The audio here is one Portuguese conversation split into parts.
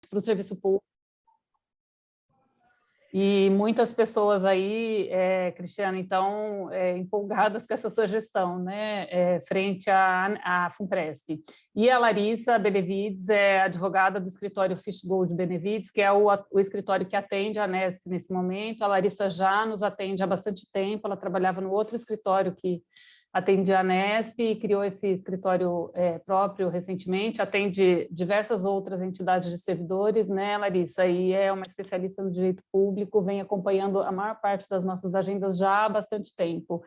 para o serviço público. E muitas pessoas aí, Cristiano, então, empolgadas com essa sua gestão, né, frente à FUNPRESP. E a Larissa Benevides é advogada do escritório Fishgold Benevides, que é o escritório que atende a Anesp nesse momento. A Larissa já nos atende há bastante tempo, ela trabalhava no outro escritório que atende a Anesp e criou esse escritório próprio recentemente, atende diversas outras entidades de servidores, né, Larissa? E é uma especialista no direito público, vem acompanhando a maior parte das nossas agendas já há bastante tempo.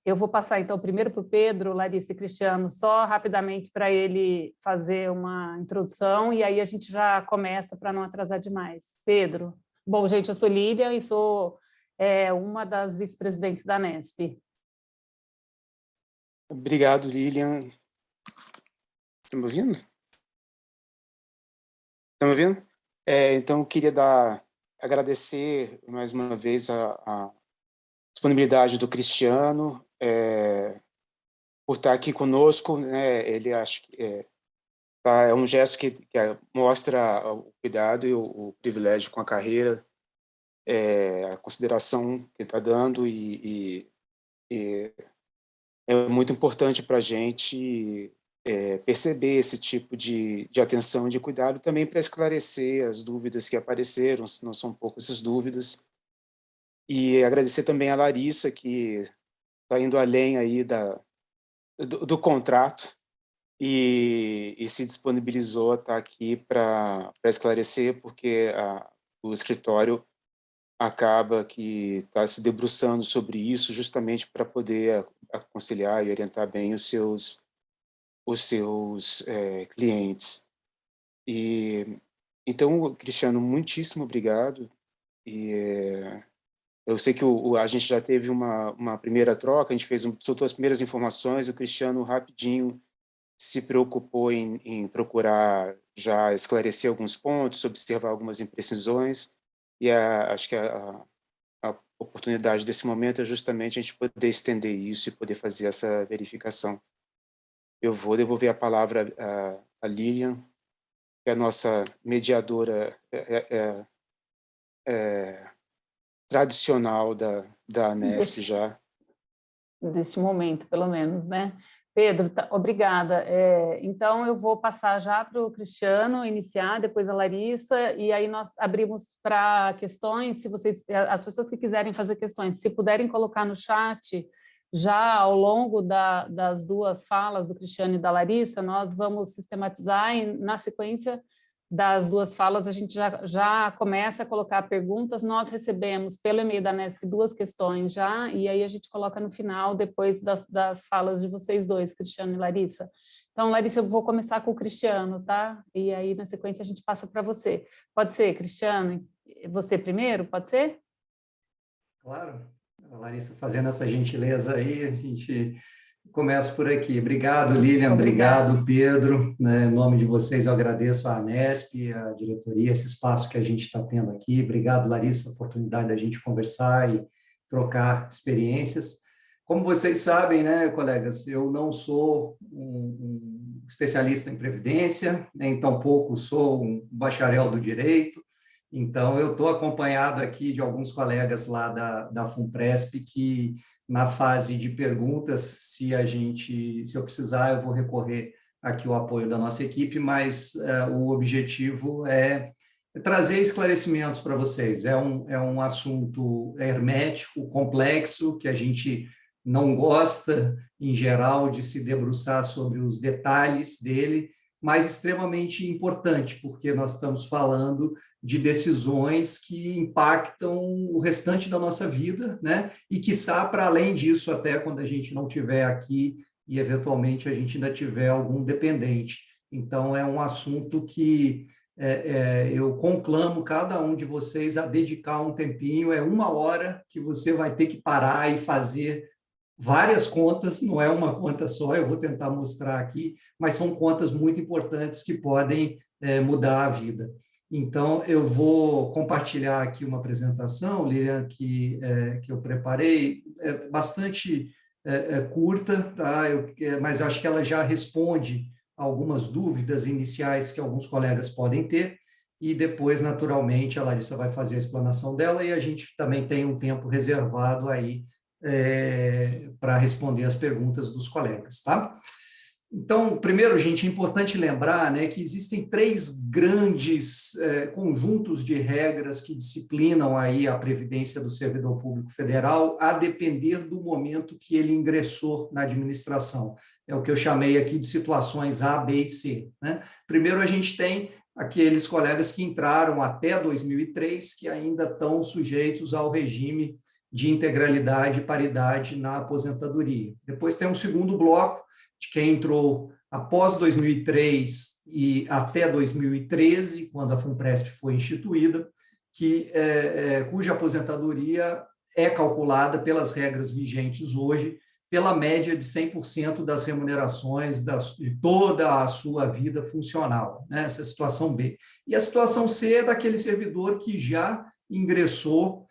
Eu vou passar, então, primeiro para o Pedro, Larissa e Cristiano, só rapidamente para ele fazer uma introdução, e aí a gente já começa para não atrasar demais. Pedro. Bom, gente, eu sou Lilian e sou uma das vice-presidentes da Anesp. Obrigado, Lilian. Estão me ouvindo? Estão me ouvindo? Então, eu queria agradecer mais uma vez a disponibilidade do Cristiano por estar aqui conosco, né? Ele acho que é um gesto que mostra o cuidado e o privilégio com a carreira, a consideração que está dando e é muito importante para a gente perceber esse tipo de atenção e de cuidado também para esclarecer as dúvidas que apareceram, se não são poucas as dúvidas. E agradecer também a Larissa, que está indo além aí do contrato e se disponibilizou a estar aqui para esclarecer, porque o escritório acaba que está se debruçando sobre isso justamente para poder aconselhar e orientar bem os seus clientes. E então, Cristiano, muitíssimo obrigado. E eu sei que a gente já teve uma primeira troca, a gente soltou as primeiras informações, o Cristiano rapidinho se preocupou em procurar já esclarecer alguns pontos, observar algumas imprecisões, e acho que a oportunidade desse momento é justamente a gente poder estender isso e poder fazer essa verificação. Eu vou devolver a palavra a Lilian, que é a nossa mediadora tradicional da Anesp já. Deste momento, pelo menos, né? Pedro, obrigada. Então, eu vou passar já para o Cristiano iniciar, depois a Larissa, e aí nós abrimos para questões, as pessoas que quiserem fazer questões, se puderem colocar no chat, já ao longo das duas falas do Cristiano e da Larissa, nós vamos sistematizar e, na sequência das duas falas, a gente já começa a colocar perguntas. Nós recebemos pelo e-mail da Anesp duas questões já, e aí a gente coloca no final, depois das falas de vocês dois, Cristiano e Larissa. Então, Larissa, eu vou começar com o Cristiano, tá? E aí, na sequência, a gente passa para você. Pode ser, Cristiano? Você primeiro, pode ser? Claro. A Larissa fazendo essa gentileza aí, a gente começa por aqui. Obrigado, Lilian, obrigado, Pedro. Em nome de vocês, eu agradeço a Anesp, a diretoria, esse espaço que a gente está tendo aqui. Obrigado, Larissa, a oportunidade da gente conversar e trocar experiências. Como vocês sabem, né, colegas, eu não sou um especialista em previdência, nem tampouco sou um bacharel do direito. Então, eu estou acompanhado aqui de alguns colegas lá da FUNPRESP que, na fase de perguntas, se eu precisar, eu vou recorrer aqui ao apoio da nossa equipe, mas o objetivo é trazer esclarecimentos para vocês. É um assunto hermético, complexo, que a gente não gosta, em geral, de se debruçar sobre os detalhes dele, mas extremamente importante, porque nós estamos falando de decisões que impactam o restante da nossa vida, né? E, quiçá, para além disso, até quando a gente não estiver aqui e, eventualmente, a gente ainda tiver algum dependente. Então, é um assunto que eu conclamo cada um de vocês a dedicar um tempinho, 1 hora que você vai ter que parar e fazer várias contas, não é uma conta só, eu vou tentar mostrar aqui, mas são contas muito importantes que podem mudar a vida. Então, eu vou compartilhar aqui uma apresentação, Lilian, que eu preparei, bastante curta, tá? Mas acho que ela já responde algumas dúvidas iniciais que alguns colegas podem ter, e depois, naturalmente, a Larissa vai fazer a explanação dela, e a gente também tem um tempo reservado aí para responder as perguntas dos colegas, tá? Então, primeiro, gente, é importante lembrar, né, que existem 3 grandes conjuntos de regras que disciplinam aí a previdência do servidor público federal, a depender do momento que ele ingressou na administração. É o que eu chamei aqui de situações A, B e C, né? Primeiro, a gente tem aqueles colegas que entraram até 2003, que ainda estão sujeitos ao regime de integralidade e paridade na aposentadoria. Depois tem um segundo bloco, de quem entrou após 2003 e até 2013, quando a FUNPRESP foi instituída, cuja aposentadoria é calculada pelas regras vigentes hoje, pela média de 100% das remunerações de toda a sua vida funcional, né? Essa é a situação B. E a situação C é daquele servidor que já ingressou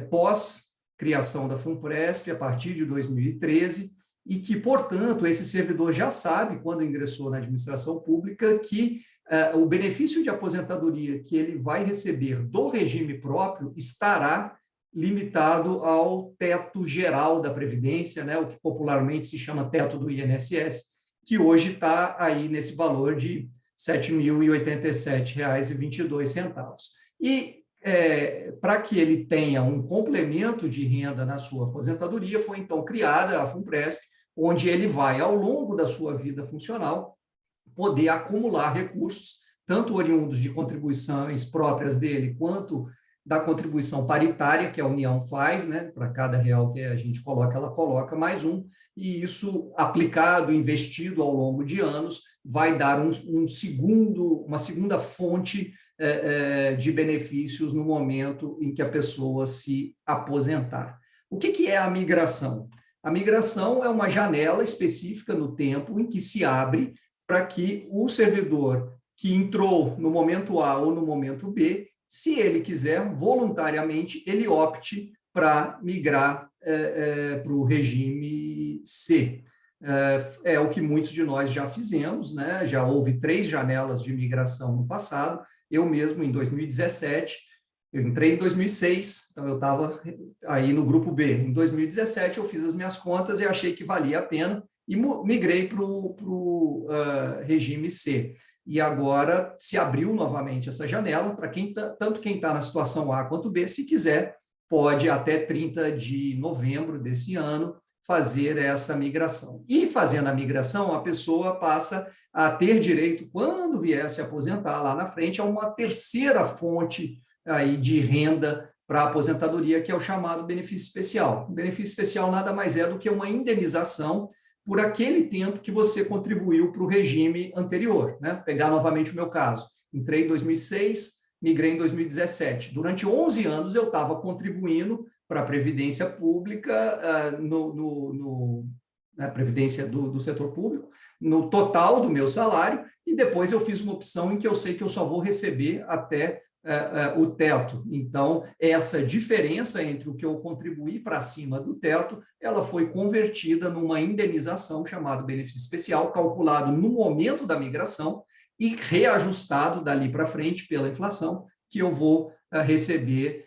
pós-criação da FUNPRESP, a partir de 2013, e que, portanto, esse servidor já sabe, quando ingressou na administração pública, que o benefício de aposentadoria que ele vai receber do regime próprio estará limitado ao teto geral da Previdência, né, o que popularmente se chama teto do INSS, que hoje está aí nesse valor de R$ 7.087,22. E para que ele tenha um complemento de renda na sua aposentadoria, foi então criada a FUNPRESP, onde ele vai, ao longo da sua vida funcional, poder acumular recursos, tanto oriundos de contribuições próprias dele, quanto da contribuição paritária que a União faz, né? Para cada real que a gente coloca, ela coloca mais um, e isso aplicado, investido ao longo de anos, vai dar uma segunda fonte de benefícios no momento em que a pessoa se aposentar. O que é a migração? A migração é uma janela específica no tempo em que se abre para que o servidor que entrou no momento A ou no momento B, se ele quiser, voluntariamente, ele opte para migrar para o regime C. É o que muitos de nós já fizemos, né? Já houve 3 janelas de migração no passado. Eu mesmo, em 2017, eu entrei em 2006, então eu estava aí no grupo B. Em 2017, eu fiz as minhas contas e achei que valia a pena e migrei para o regime C. E agora se abriu novamente essa janela para tanto quem está na situação A quanto B, se quiser, pode até 30 de novembro desse ano fazer essa migração. E fazendo a migração, a pessoa passa a ter direito, quando vier se aposentar lá na frente, a uma terceira fonte aí de renda para a aposentadoria, que é o chamado benefício especial. O benefício especial nada mais é do que uma indenização por aquele tempo que você contribuiu para o regime anterior, né? Pegar novamente o meu caso. Entrei em 2006, migrei em 2017. Durante 11 anos eu estava contribuindo para a Previdência Pública, na Previdência do setor público, no total do meu salário, e depois eu fiz uma opção em que eu sei que eu só vou receber até o teto. Então, essa diferença entre o que eu contribuí para cima do teto, ela foi convertida numa indenização chamada benefício especial, calculado no momento da migração e reajustado dali para frente pela inflação, que eu vou receber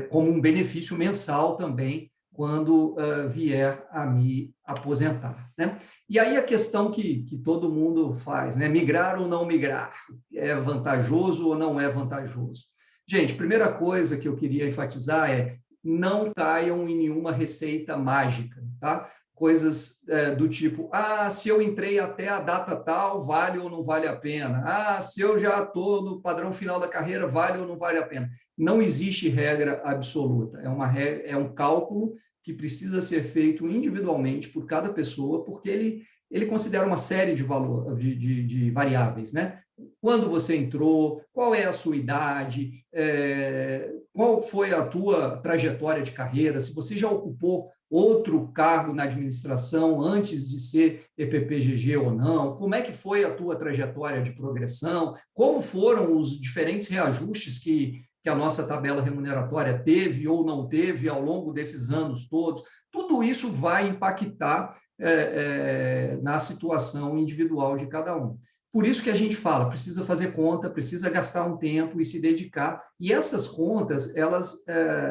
como um benefício mensal também quando vier a me aposentar, né? E aí a questão que todo mundo faz, né? Migrar ou não migrar? É vantajoso ou não é vantajoso? Gente, primeira coisa que eu queria enfatizar é não caiam em nenhuma receita mágica, tá? Coisas do tipo, se eu entrei até a data tal, vale ou não vale a pena? Se eu já estou no padrão final da carreira, vale ou não vale a pena? Não existe regra absoluta, é um cálculo que precisa ser feito individualmente por cada pessoa, porque ele considera uma série de variáveis, né? Quando você entrou, qual é a sua idade, qual foi a tua trajetória de carreira, se você já ocupou outro cargo na administração antes de ser EPPGG ou não, como é que foi a tua trajetória de progressão, como foram os diferentes reajustes que a nossa tabela remuneratória teve ou não teve ao longo desses anos todos. Tudo isso vai impactar na situação individual de cada um. Por isso que a gente fala, precisa fazer conta, precisa gastar um tempo e se dedicar. E essas contas, elas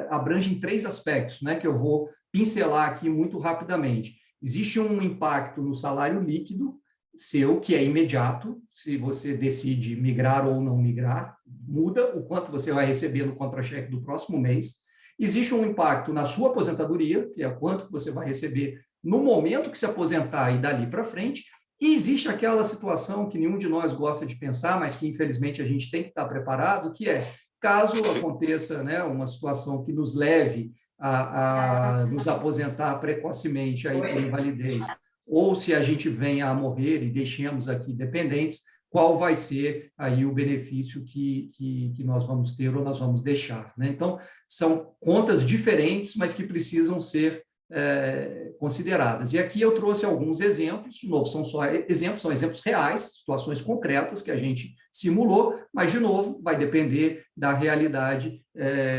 abrangem 3 aspectos, né, que eu vou pincelar aqui muito rapidamente. Existe um impacto no salário líquido seu, que é imediato, se você decide migrar ou não migrar, muda o quanto você vai receber no contra-cheque do próximo mês. Existe um impacto na sua aposentadoria, que é o quanto que você vai receber no momento que se aposentar e dali para frente. E existe aquela situação que nenhum de nós gosta de pensar, mas que infelizmente a gente tem que estar preparado, que é, caso aconteça, né, uma situação que nos leve a nos aposentar precocemente aí por invalidez, ou se a gente venha a morrer e deixemos aqui dependentes, qual vai ser aí o benefício que nós vamos ter ou nós vamos deixar, né? Então, são contas diferentes, mas que precisam ser consideradas. E aqui eu trouxe alguns exemplos, de novo, são exemplos reais, situações concretas que a gente simulou, mas, de novo, vai depender da realidade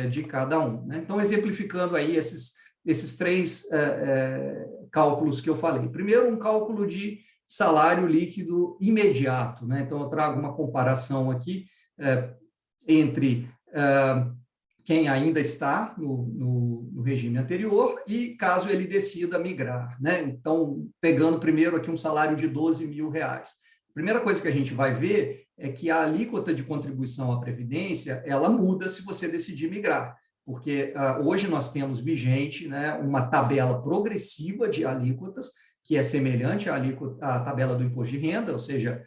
de cada um, né? Então, exemplificando aí esses 3 cálculos que eu falei. Primeiro, um cálculo de salário líquido imediato, né? Então, eu trago uma comparação aqui entre quem ainda está no regime anterior e caso ele decida migrar, né? Então, pegando primeiro aqui um salário de R$12.000. A primeira coisa que a gente vai ver é que a alíquota de contribuição à Previdência, ela muda se você decidir migrar, porque hoje nós temos vigente, né, uma tabela progressiva de alíquotas, que é semelhante à tabela do imposto de renda, ou seja,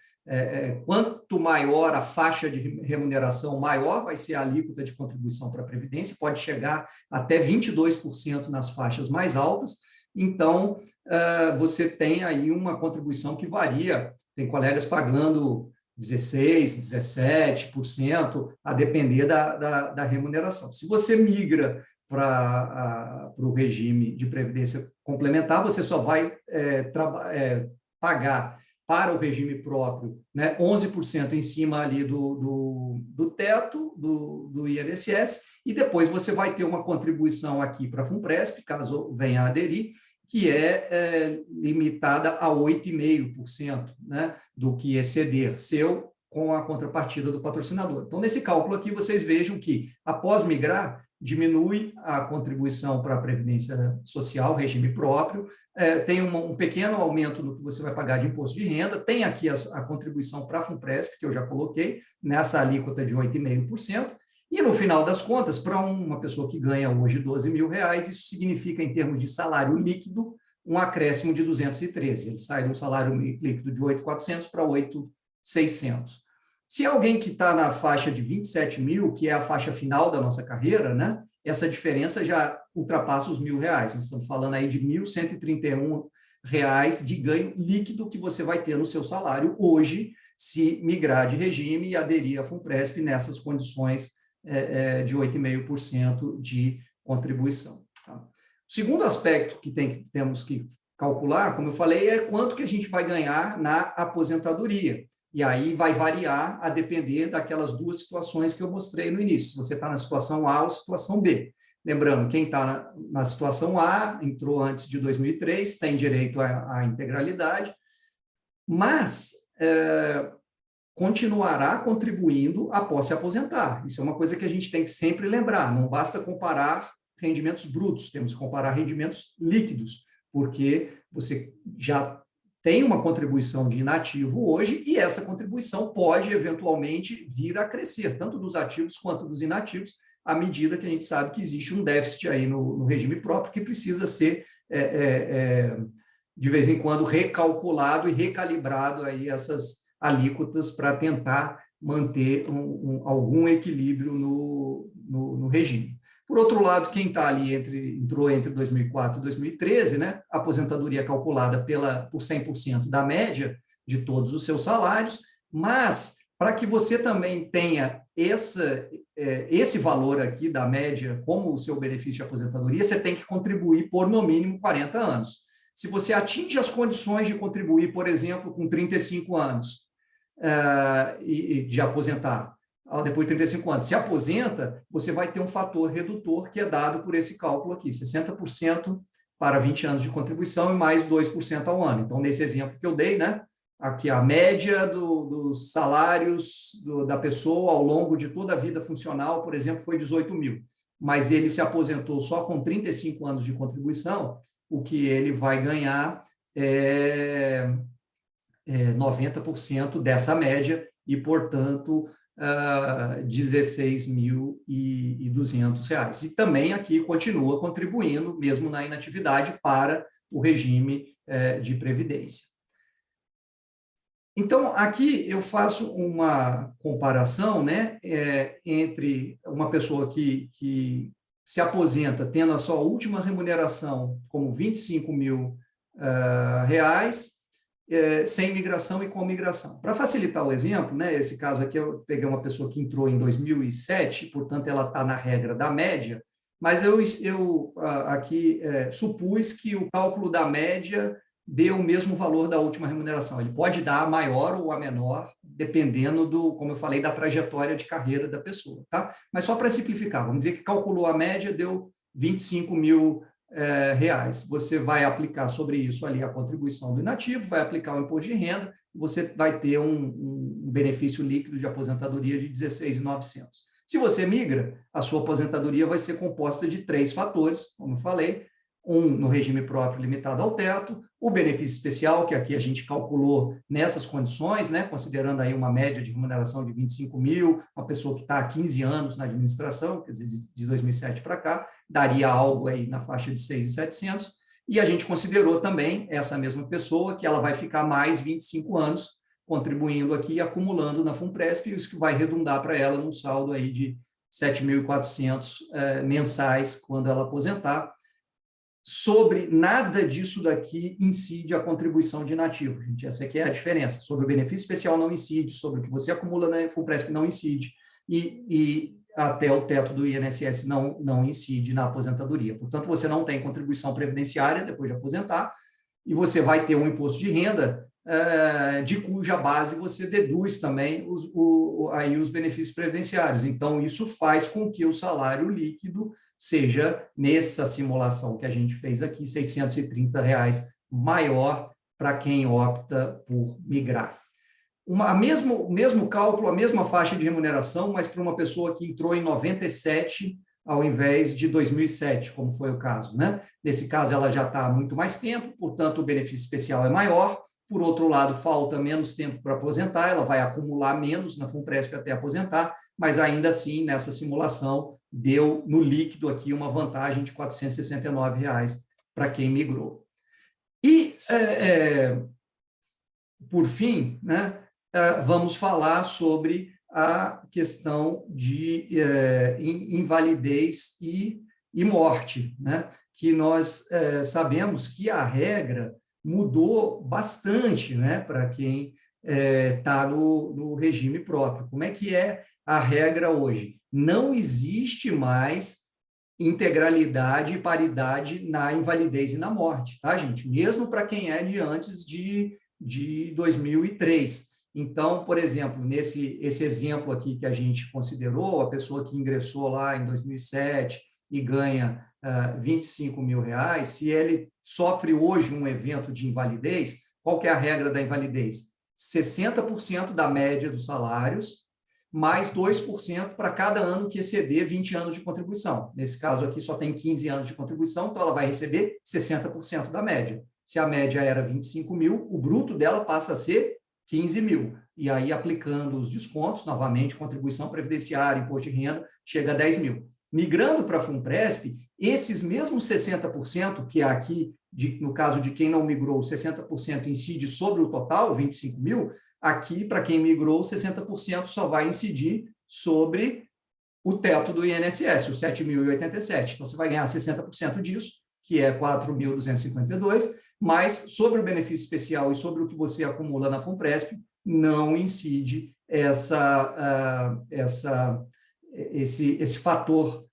quanto maior a faixa de remuneração, maior vai ser a alíquota de contribuição para a Previdência, pode chegar até 22% nas faixas mais altas. Então, você tem aí uma contribuição que varia, tem colegas pagando 16%, 17%, a depender da remuneração. Se você migra para o regime de previdência complementar, você só vai pagar para o regime próprio, né, 11% em cima ali do teto do INSS, e depois você vai ter uma contribuição aqui para a FUNPRESP, caso venha a aderir, que é limitada a 8,5%, né, do que exceder seu com a contrapartida do patrocinador. Então, nesse cálculo aqui, vocês vejam que, após migrar, diminui a contribuição para a Previdência Social, regime próprio, tem um pequeno aumento no que você vai pagar de imposto de renda, tem aqui a contribuição para a FUNPRESP, que eu já coloquei, nessa alíquota de 8,5%, e no final das contas, para uma pessoa que ganha hoje R$12.000, isso significa, em termos de salário líquido, um acréscimo de 213. Ele sai de um salário líquido de 8.400 para 8.600. Se alguém que está na faixa de 27.000, que é a faixa final da nossa carreira, né, essa diferença já ultrapassa os R$1.000. Nós estamos falando aí de R$1.131 de ganho líquido que você vai ter no seu salário hoje, se migrar de regime e aderir à FUNPRESP nessas condições de 8,5% de contribuição. Tá? O segundo aspecto que temos que calcular, como eu falei, é quanto que a gente vai ganhar na aposentadoria. E aí vai variar a depender daquelas 2 situações que eu mostrei no início, se você está na situação A ou situação B. Lembrando, quem está na situação A, entrou antes de 2003, tem direito à integralidade, mas continuará contribuindo após se aposentar. Isso é uma coisa que a gente tem que sempre lembrar, não basta comparar rendimentos brutos, temos que comparar rendimentos líquidos, porque você já tem uma contribuição de inativo hoje e essa contribuição pode, eventualmente, vir a crescer, tanto dos ativos quanto dos inativos, à medida que a gente sabe que existe um déficit aí no regime próprio que precisa ser, de vez em quando, recalculado e recalibrado aí essas alíquotas para tentar manter algum equilíbrio no regime. Por outro lado, quem está ali entrou entre 2004 e 2013, né, a aposentadoria calculada por 100% da média de todos os seus salários, mas para que você também tenha esse valor aqui da média como o seu benefício de aposentadoria, você tem que contribuir por, no mínimo, 40 anos. Se você atinge as condições de contribuir, por exemplo, com 35 anos de aposentar, depois de 35 anos, se aposenta, você vai ter um fator redutor que é dado por esse cálculo aqui, 60% para 20 anos de contribuição e mais 2% ao ano. Então, nesse exemplo que eu dei, né, aqui a média dos salários da pessoa ao longo de toda a vida funcional, por exemplo, foi 18 mil, mas ele se aposentou só com 35 anos de contribuição, o que ele vai ganhar é 90% dessa média e, portanto, R$ 16.200. E também aqui continua contribuindo, mesmo na inatividade, para o regime de previdência. Então, aqui eu faço uma comparação, né, entre uma pessoa que se aposenta tendo a sua última remuneração como R$ 25 mil, sem migração e com migração. Para facilitar o exemplo, né, esse caso aqui eu peguei uma pessoa que entrou em 2007, portanto ela está na regra da média, mas eu aqui supus que o cálculo da média dê o mesmo valor da última remuneração. Ele pode dar a maior ou a menor, dependendo como eu falei, da trajetória de carreira da pessoa, tá? Mas só para simplificar, vamos dizer que calculou a média, deu 25 mil reais. Você vai aplicar sobre isso ali a contribuição do inativo, vai aplicar o imposto de renda, você vai ter um benefício líquido de aposentadoria de 16.900. Se você migra, a sua aposentadoria vai ser composta de 3 fatores, como eu falei, no regime próprio limitado ao teto, o benefício especial, que aqui a gente calculou nessas condições, né, considerando aí uma média de remuneração de 25 mil, uma pessoa que está há 15 anos na administração, quer dizer, de 2007 para cá, daria algo aí na faixa de 6.700, e a gente considerou também essa mesma pessoa, que ela vai ficar mais 25 anos contribuindo aqui, acumulando na FUNPRESP, isso que vai redundar para ela num saldo aí de 7.400 mensais quando ela aposentar. Sobre nada disso daqui incide a contribuição de inativo, gente. Essa aqui é a diferença. Sobre o benefício especial não incide, sobre o que você acumula na FUNPRESP não incide, e até o teto do INSS não incide na aposentadoria. Portanto, você não tem contribuição previdenciária depois de aposentar, e você vai ter um imposto de renda de cuja base você deduz também aí os benefícios previdenciários. Então, isso faz com que o salário líquido seja, nessa simulação que a gente fez aqui, R$ 630 maior para quem opta por migrar. Mesmo cálculo, a mesma faixa de remuneração, mas para uma pessoa que entrou em 97 ao invés de 2007, como foi o caso, né? Nesse caso, ela já está há muito mais tempo, portanto, o benefício especial é maior. Por outro lado, falta menos tempo para aposentar, ela vai acumular menos na FUNPRESP até aposentar, mas ainda assim, nessa simulação, deu no líquido aqui uma vantagem de R$ 469 para quem migrou. E, por fim, né, vamos falar sobre a questão de invalidez e morte, né, que nós sabemos que a regra mudou bastante, né, para quem está no regime próprio. Como é que é a regra hoje? Não existe mais integralidade e paridade na invalidez e na morte, tá, gente? Mesmo para quem é de antes de 2003. Então, por exemplo, esse exemplo aqui que a gente considerou, a pessoa que ingressou lá em 2007 e ganha R$ 25 mil, se ele sofre hoje um evento de invalidez, qual que é a regra da invalidez? 60% da média dos salários, mais 2% para cada ano que exceder 20 anos de contribuição. Nesse caso aqui só tem 15 anos de contribuição, então ela vai receber 60% da média. Se a média era 25 mil, o bruto dela passa a ser 15 mil. E aí, aplicando os descontos, novamente, contribuição previdenciária, imposto de renda, chega a 10 mil. Migrando para a FUNPRESP, esses mesmos 60%, que aqui, no caso de quem não migrou, 60% incide sobre o total, 25 mil, aqui, para quem migrou, 60% só vai incidir sobre o teto do INSS, o 7.087. Então, você vai ganhar 60% disso, que é 4.252, mas sobre o benefício especial e sobre o que você acumula na FUNPRESP, não incide esse fator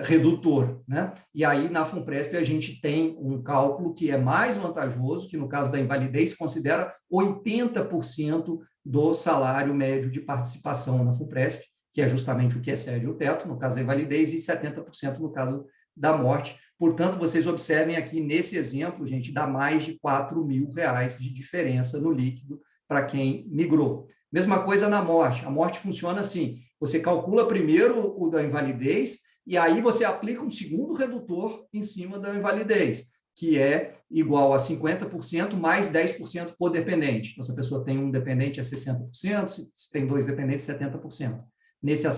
redutor, né? E aí, na FUNPRESP, a gente tem um cálculo que é mais vantajoso, que no caso da invalidez, considera 80% do salário médio de participação na FUNPRESP, que é justamente o que excede o teto, no caso da invalidez, e 70% no caso da morte. Portanto, vocês observem aqui nesse exemplo, gente, dá mais de R$ 4.000 de diferença no líquido para quem migrou. Mesma coisa na morte. A morte funciona assim, você calcula primeiro o da invalidez e aí você aplica um segundo redutor em cima da invalidez, que é igual a 50% mais 10% por dependente. Então, se a pessoa tem um dependente, é 60%, se tem 2 dependentes, 70%. Nesse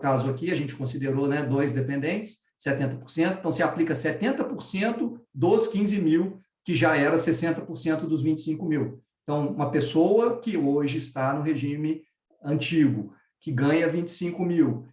caso aqui, a gente considerou, né, 2 dependentes, 70%, então se aplica 70% dos 15 mil, que já era 60% dos 25 mil. Então, uma pessoa que hoje está no regime antigo, que ganha 25 mil,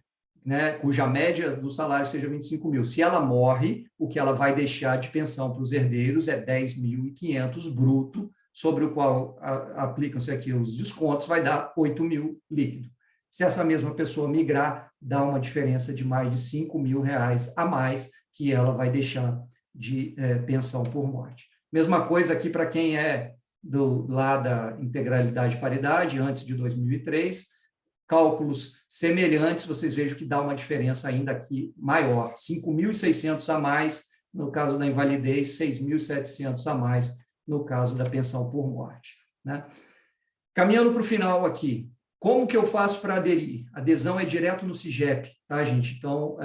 né, cuja média do salário seja 25 mil, se ela morre, o que ela vai deixar de pensão para os herdeiros é 10.500 bruto, sobre o qual aplicam-se aqui os descontos, vai dar 8 mil líquido. Se essa mesma pessoa migrar, dá uma diferença de mais de 5 mil reais a mais que ela vai deixar de pensão por morte. Mesma coisa aqui para quem é lá da integralidade e paridade, antes de 2003, cálculos semelhantes, vocês vejam que dá uma diferença ainda aqui maior, 5.600 a mais no caso da invalidez, 6.700 a mais no caso da pensão por morte, né? Caminhando para o final aqui, como que eu faço para aderir? A adesão é direto no SIGEP, tá, gente? Então,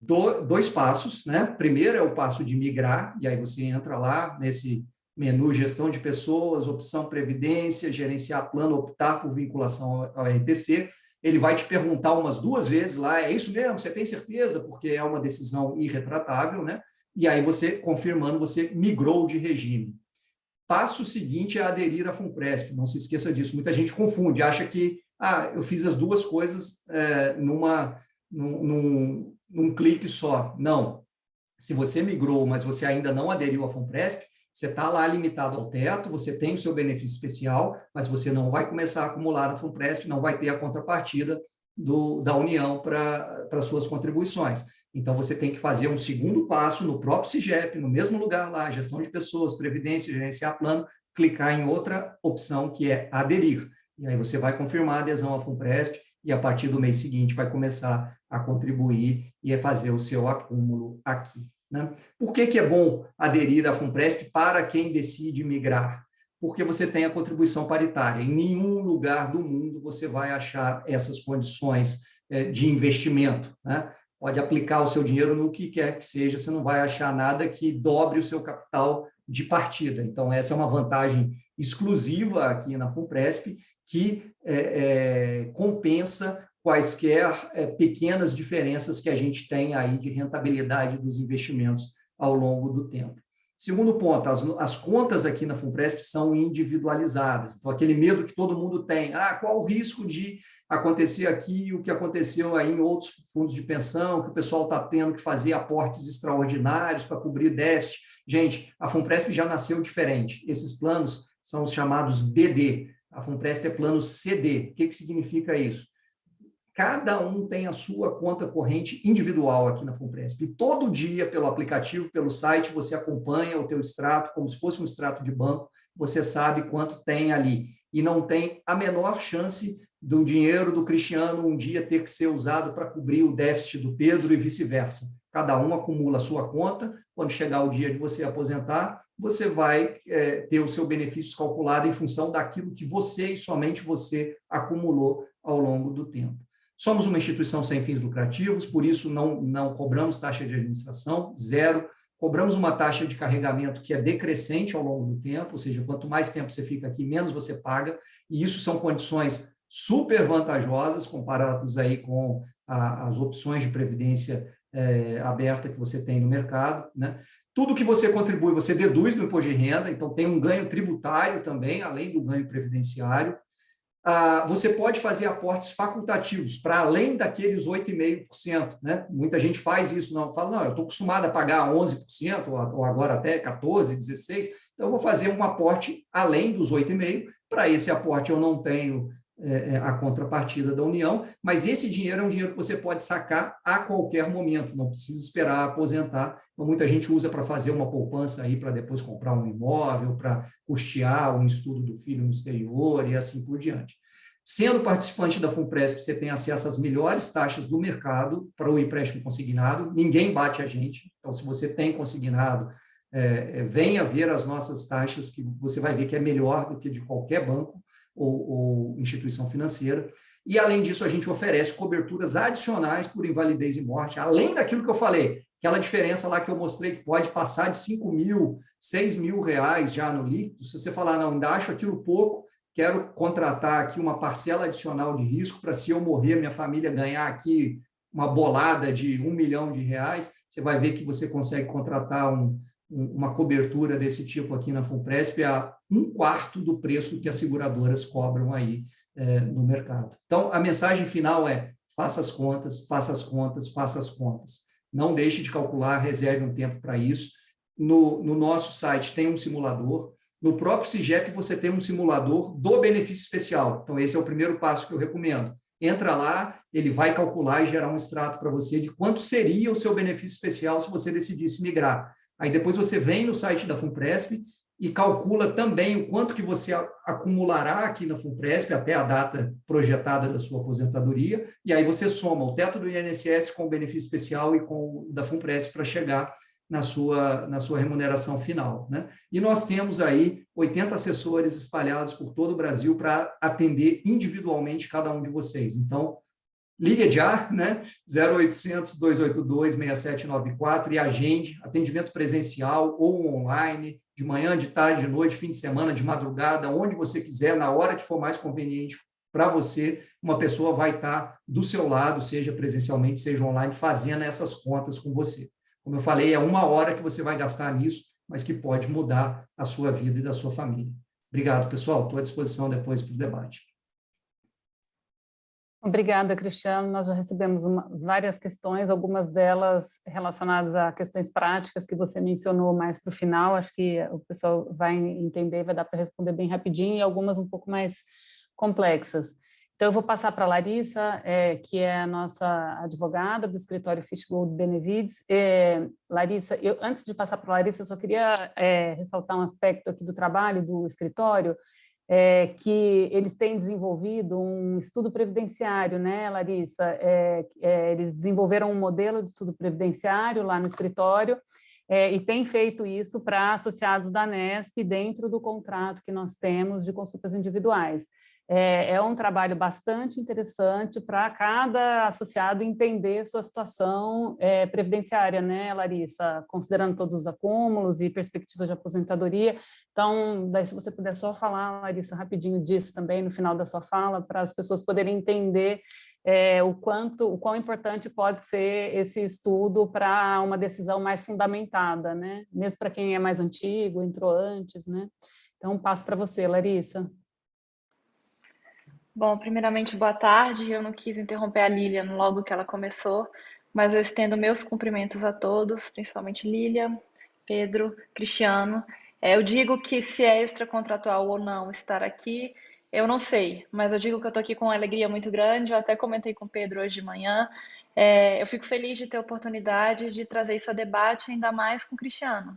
2 passos, né? Primeiro é o passo de migrar, e aí você entra lá nesse menu gestão de pessoas, opção previdência, gerenciar plano, optar por vinculação ao RPC. Ele vai te perguntar umas 2 vezes lá, é isso mesmo? Você tem certeza? Porque é uma decisão irretratável, né? E aí você, confirmando, você migrou de regime. Passo seguinte é aderir à FUNPRESP, não se esqueça disso. Muita gente confunde, acha que eu fiz as 2 coisas num clique só. Não. Se você migrou, mas você ainda não aderiu à FUNPRESP, você está lá limitado ao teto, você tem o seu benefício especial, mas você não vai começar a acumular na FUNPRESP, não vai ter a contrapartida da União para suas contribuições. Então, você tem que fazer um segundo passo no próprio SIGEP, no mesmo lugar lá, gestão de pessoas, previdência, gerenciar plano, clicar em outra opção que é aderir. E aí você vai confirmar a adesão à FUNPRESP e a partir do mês seguinte vai começar a contribuir e a fazer o seu acúmulo aqui, né? Por que é bom aderir à FUNPRESP para quem decide migrar? Porque você tem a contribuição paritária. Em nenhum lugar do mundo você vai achar essas condições de investimento, né? Pode aplicar o seu dinheiro no que quer que seja, você não vai achar nada que dobre o seu capital de partida. Então, essa é uma vantagem exclusiva aqui na FUNPRESP, que compensa quaisquer pequenas diferenças que a gente tem aí de rentabilidade dos investimentos ao longo do tempo. Segundo ponto, as contas aqui na FUNPRESP são individualizadas. Então, aquele medo que todo mundo tem, qual o risco de acontecer aqui o que aconteceu aí em outros fundos de pensão, que o pessoal está tendo que fazer aportes extraordinários para cobrir déficit. Gente, a FUNPRESP já nasceu diferente. Esses planos são os chamados DD. A FUNPRESP é plano CD. O que significa isso? Cada um tem a sua conta corrente individual aqui na FUNPRESP. E todo dia, pelo aplicativo, pelo site, você acompanha o teu extrato, como se fosse um extrato de banco, você sabe quanto tem ali. E não tem a menor chance do dinheiro do Cristiano um dia ter que ser usado para cobrir o déficit do Pedro e vice-versa. Cada um acumula a sua conta, quando chegar o dia de você aposentar, você vai ter o seu benefício calculado em função daquilo que você e somente você acumulou ao longo do tempo. Somos uma instituição sem fins lucrativos, por isso não cobramos taxa de administração, 0. Cobramos uma taxa de carregamento que é decrescente ao longo do tempo, ou seja, quanto mais tempo você fica aqui, menos você paga, e isso são condições super vantajosas comparadas aí com as opções de previdência aberta que você tem no mercado, né? Tudo que você contribui, você deduz no imposto de renda, então tem um ganho tributário também, além do ganho previdenciário. Você pode fazer aportes facultativos, para além daqueles 8,5%, né? Muita gente faz isso, fala, eu estou acostumado a pagar 11%, ou agora até 14%, 16%, então eu vou fazer um aporte além dos 8,5%, para esse aporte eu não tenho a contrapartida da União, mas esse dinheiro é um dinheiro que você pode sacar a qualquer momento, não precisa esperar aposentar. Então, muita gente usa para fazer uma poupança aí para depois comprar um imóvel, para custear um estudo do filho no exterior e assim por diante. Sendo participante da FUNPRESP, você tem acesso às melhores taxas do mercado para o empréstimo consignado, ninguém bate a gente. Então, se você tem consignado, venha ver as nossas taxas, que você vai ver que é melhor do que de qualquer banco ou instituição financeira. E, além disso, a gente oferece coberturas adicionais por invalidez e morte, além daquilo que eu falei, aquela diferença lá que eu mostrei que pode passar de 5 mil, 6 mil reais já no líquido. Se você falar, não, ainda acho aquilo pouco, quero contratar aqui uma parcela adicional de risco para, se eu morrer, minha família ganhar aqui uma bolada de 1 milhão de reais, você vai ver que você consegue contratar uma cobertura desse tipo aqui na FUNPRESP a 1/4 do preço que as seguradoras cobram aí no mercado. Então, a mensagem final é: faça as contas, faça as contas, faça as contas. Não deixe de calcular, reserve um tempo para isso. No nosso site tem um simulador. No próprio SIGEP você tem um simulador do benefício especial. Então, esse é o primeiro passo que eu recomendo. Entra lá, ele vai calcular e gerar um extrato para você de quanto seria o seu benefício especial se você decidisse migrar. Aí depois você vem no site da FUNPRESP e calcula também o quanto que você acumulará aqui na FUNPRESP até a data projetada da sua aposentadoria, e aí você soma o teto do INSS com o benefício especial e com o da FUNPRESP para chegar na sua remuneração final, né? E nós temos aí 80 assessores espalhados por todo o Brasil para atender individualmente cada um de vocês. Então, ligue já, né? 0800 282 6794 e agende atendimento presencial ou online, de manhã, de tarde, de noite, fim de semana, de madrugada, onde você quiser, na hora que for mais conveniente para você, uma pessoa vai estar do seu lado, seja presencialmente, seja online, fazendo essas contas com você. Como eu falei, é 1 hora que você vai gastar nisso, mas que pode mudar a sua vida e da sua família. Obrigado, pessoal. Estou à disposição depois para o debate. Obrigada, Cristiano. Nós já recebemos várias questões, algumas delas relacionadas a questões práticas que você mencionou mais para o final. Acho que o pessoal vai entender, vai dar para responder bem rapidinho, e algumas um pouco mais complexas. Então, eu vou passar para a Larissa, que é a nossa advogada do escritório Fishgold Benevides. Larissa, antes de passar para a Larissa, eu só queria ressaltar um aspecto aqui do trabalho do escritório, que eles têm desenvolvido um estudo previdenciário, né, Larissa? Eles desenvolveram um modelo de estudo previdenciário lá no escritório, e têm feito isso para associados da Anesp dentro do contrato que nós temos de consultas individuais. É um trabalho bastante interessante para cada associado entender sua situação previdenciária, né, Larissa? Considerando todos os acúmulos e perspectivas de aposentadoria. Então, daí, se você puder só falar, Larissa, rapidinho disso também no final da sua fala, para as pessoas poderem entender o quão importante pode ser esse estudo para uma decisão mais fundamentada, né? Mesmo para quem é mais antigo, entrou antes, né? Então, passo para você, Larissa. Bom, primeiramente, boa tarde. Eu não quis interromper a Lilian logo que ela começou, mas eu estendo meus cumprimentos a todos, principalmente Lilian, Pedro, Cristiano. Eu digo que se é extracontratual ou não estar aqui, eu não sei, mas eu digo que eu estou aqui com uma alegria muito grande. Eu até comentei com o Pedro hoje de manhã. Eu fico feliz de ter a oportunidade de trazer isso a debate, ainda mais com o Cristiano.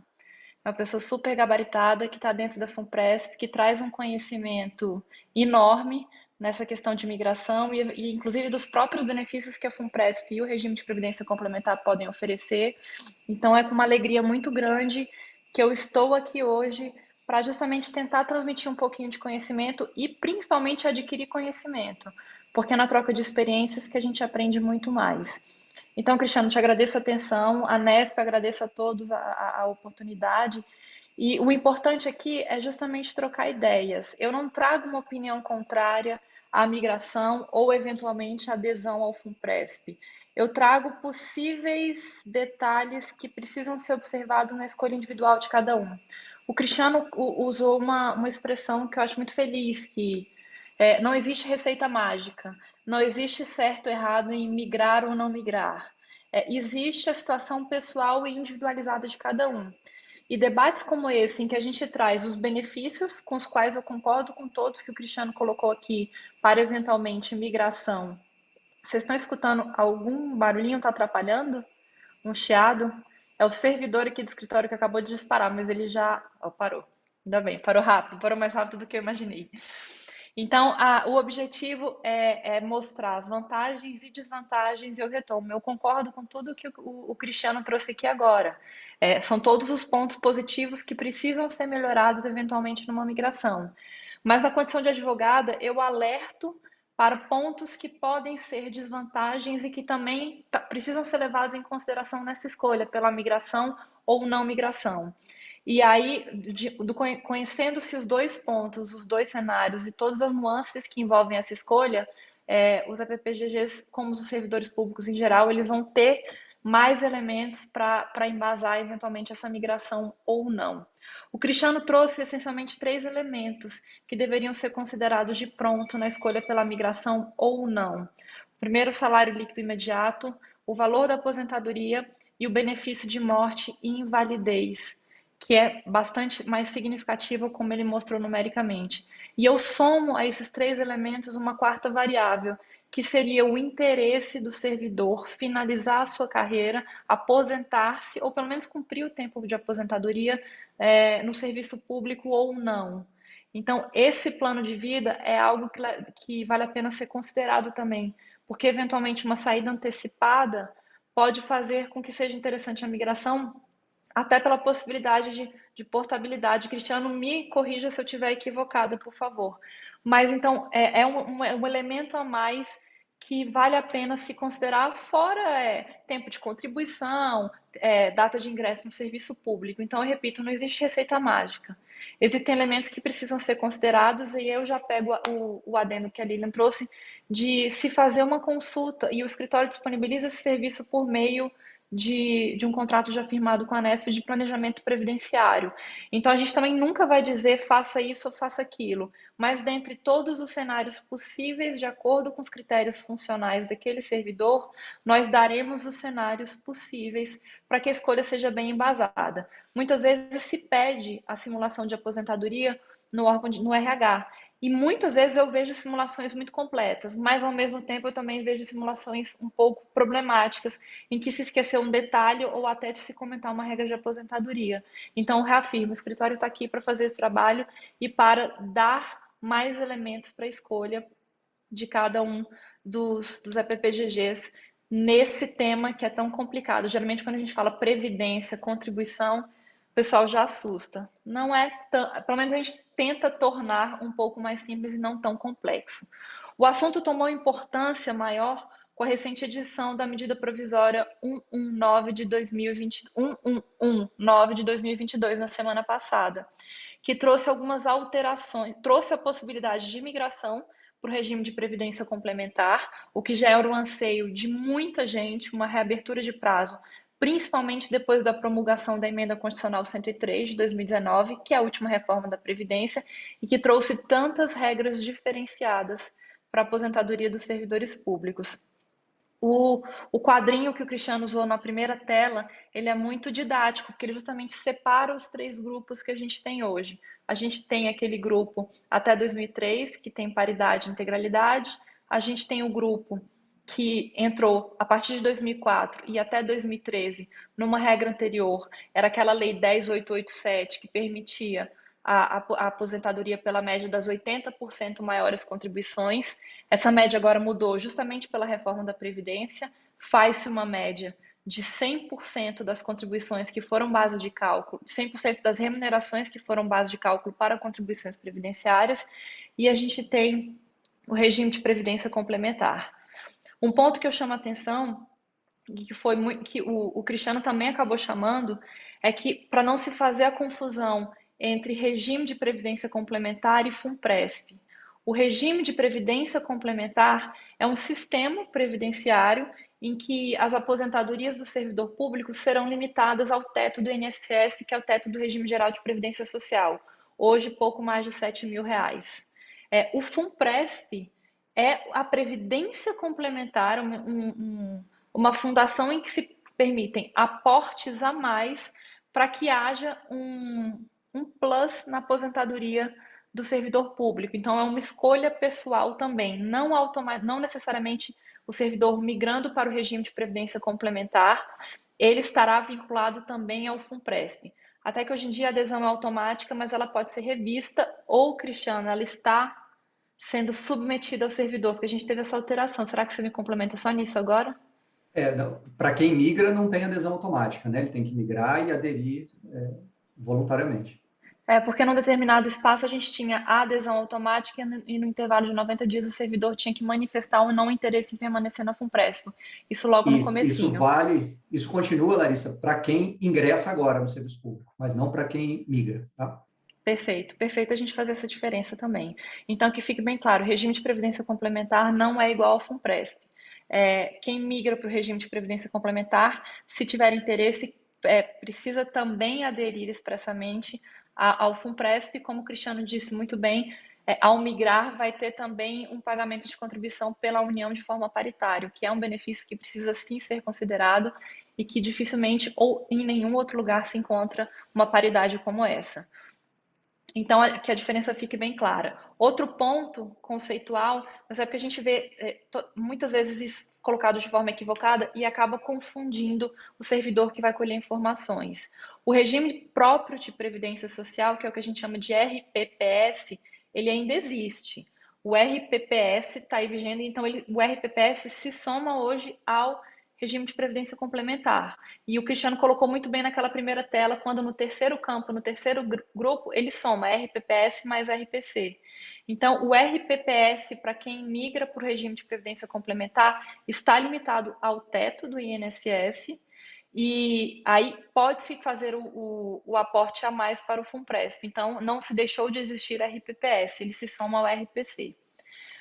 É uma pessoa super gabaritada que está dentro da FUNPRESP, que traz um conhecimento enorme nessa questão de migração e inclusive dos próprios benefícios que a FUNPRESP e o regime de previdência complementar podem oferecer. Então é com uma alegria muito grande que eu estou aqui hoje para justamente tentar transmitir um pouquinho de conhecimento e principalmente adquirir conhecimento, porque é na troca de experiências que a gente aprende muito mais. Então, Cristiano, te agradeço a atenção, a Nesp, agradeço a todos a oportunidade. E o importante aqui é justamente trocar ideias. Eu não trago uma opinião contrária à migração ou, eventualmente, a adesão ao FUNPRESP. Eu trago possíveis detalhes que precisam ser observados na escolha individual de cada um. O Cristiano usou uma expressão que eu acho muito feliz, que não existe receita mágica, não existe certo ou errado em migrar ou não migrar. Existe a situação pessoal e individualizada de cada um. E debates como esse, em que a gente traz os benefícios, com os quais eu concordo com todos que o Cristiano colocou aqui, para eventualmente migração. Vocês estão escutando algum barulhinho? Está atrapalhando? Um chiado? É o servidor aqui do escritório que acabou de disparar, mas ele já... parou. Ainda bem, parou rápido, parou mais rápido do que eu imaginei. Então, o objetivo é mostrar as vantagens e desvantagens, e eu retomo, eu concordo com tudo que o Cristiano trouxe aqui agora. São todos os pontos positivos que precisam ser melhorados eventualmente numa migração. Mas na condição de advogada, eu alerto para pontos que podem ser desvantagens e que também precisam ser levados em consideração nessa escolha pela migração ou não migração. E aí, conhecendo-se os dois pontos, os dois cenários e todas as nuances que envolvem essa escolha, os APPGGs, como os servidores públicos em geral, eles vão ter mais elementos para embasar eventualmente essa migração ou não. O Cristiano trouxe essencialmente 3 elementos que deveriam ser considerados de pronto na escolha pela migração ou não. Primeiro, o salário líquido imediato, o valor da aposentadoria e o benefício de morte e invalidez, que é bastante mais significativo, como ele mostrou numericamente. E eu somo a esses 3 elementos uma quarta variável, que seria o interesse do servidor finalizar a sua carreira, aposentar-se, ou pelo menos cumprir o tempo de aposentadoria no serviço público ou não. Então, esse plano de vida é algo que vale a pena ser considerado também, porque eventualmente uma saída antecipada pode fazer com que seja interessante a migração, até pela possibilidade de portabilidade. Cristiano, me corrija se eu estiver equivocada, por favor. Mas então é um elemento a mais que vale a pena se considerar, fora tempo de contribuição, data de ingresso no serviço público. Então, eu repito, não existe receita mágica. Existem elementos que precisam ser considerados, e eu já pego o adendo que a Lilian trouxe, de se fazer uma consulta, e o escritório disponibiliza esse serviço por meio de um contrato já firmado com a Anesp de planejamento previdenciário. Então, a gente também nunca vai dizer faça isso ou faça aquilo, mas dentre todos os cenários possíveis, de acordo com os critérios funcionais daquele servidor, nós daremos os cenários possíveis para que a escolha seja bem embasada. Muitas vezes se pede a simulação de aposentadoria no órgão no RH, e muitas vezes eu vejo simulações muito completas, mas ao mesmo tempo eu também vejo simulações um pouco problemáticas, em que se esqueceu um detalhe ou até de se comentar uma regra de aposentadoria. Então, eu reafirmo, o escritório está aqui para fazer esse trabalho e para dar mais elementos para a escolha de cada um dos APPGGs nesse tema que é tão complicado. Geralmente, quando a gente fala previdência, contribuição, o pessoal já assusta. Não é tão, pelo menos a gente tenta tornar um pouco mais simples e não tão complexo. O assunto tomou importância maior com a recente edição da medida provisória 119 de 2022, na semana passada, que trouxe algumas alterações, trouxe a possibilidade de migração para o regime de previdência complementar, o que já era o anseio de muita gente, uma reabertura de prazo, principalmente depois da promulgação da Emenda Constitucional 103 de 2019, que é a última reforma da Previdência, e que trouxe tantas regras diferenciadas para a aposentadoria dos servidores públicos. O quadrinho que o Cristiano usou na primeira tela, ele é muito didático, porque ele justamente separa os 3 grupos que a gente tem hoje. A gente tem aquele grupo até 2003, que tem paridade e integralidade. A gente tem o grupo que entrou a partir de 2004 e até 2013, numa regra anterior, era aquela lei 10.887, que permitia a aposentadoria pela média das 80% maiores contribuições. Essa média agora mudou justamente pela reforma da Previdência, faz-se uma média de 100% das contribuições que foram base de cálculo, 100% das remunerações que foram base de cálculo para contribuições previdenciárias, e a gente tem o regime de previdência complementar. Um ponto que eu chamo a atenção, que o Cristiano também acabou chamando, é que para não se fazer a confusão entre regime de previdência complementar e FUNPRESP. O regime de previdência complementar é um sistema previdenciário em que as aposentadorias do servidor público serão limitadas ao teto do INSS, que é o teto do regime geral de previdência social, hoje pouco mais de R$ 7.000. O FUNPRESP é a previdência complementar, uma fundação em que se permitem aportes a mais para que haja um plus na aposentadoria do servidor público. Então, é uma escolha pessoal também, não necessariamente o servidor migrando para o regime de previdência complementar, ele estará vinculado também ao FUNPRESP. Até que hoje em dia a adesão é automática, mas ela pode ser revista, ou, Cristiano, ela está sendo submetida ao servidor, porque a gente teve essa alteração. Será que você me complementa só nisso agora? Para quem migra, não tem adesão automática, né? Ele tem que migrar e aderir voluntariamente. Porque num determinado espaço a gente tinha a adesão automática e no intervalo de 90 dias o servidor tinha que manifestar o não interesse em permanecer na FUNPRESP. Isso logo no comecinho. Isso continua, Larissa, para quem ingressa agora no serviço público, mas não para quem migra, tá? Perfeito, perfeito a gente fazer essa diferença também. Então, que fique bem claro, o regime de previdência complementar não é igual ao FUNPRESP. Quem migra para o regime de previdência complementar, se tiver interesse, precisa também aderir expressamente ao FUNPRESP, como o Cristiano disse muito bem, ao migrar vai ter também um pagamento de contribuição pela União de forma paritária, que é um benefício que precisa sim ser considerado e que dificilmente ou em nenhum outro lugar se encontra uma paridade como essa. Então, que a diferença fique bem clara. Outro ponto conceitual, mas é porque a gente vê muitas vezes isso colocado de forma equivocada e acaba confundindo o servidor que vai colher informações. O regime próprio de previdência social, que é o que a gente chama de RPPS, ele ainda existe. O RPPS está aí vigente, então o RPPS se soma hoje ao regime de previdência complementar. E o Cristiano colocou muito bem naquela primeira tela, quando no terceiro campo, no terceiro grupo, ele soma RPPS mais RPC. Então, o RPPS, para quem migra para o regime de previdência complementar, está limitado ao teto do INSS, e aí pode-se fazer o aporte a mais para o FUNPRESP. Então, não se deixou de existir RPPS, ele se soma ao RPC.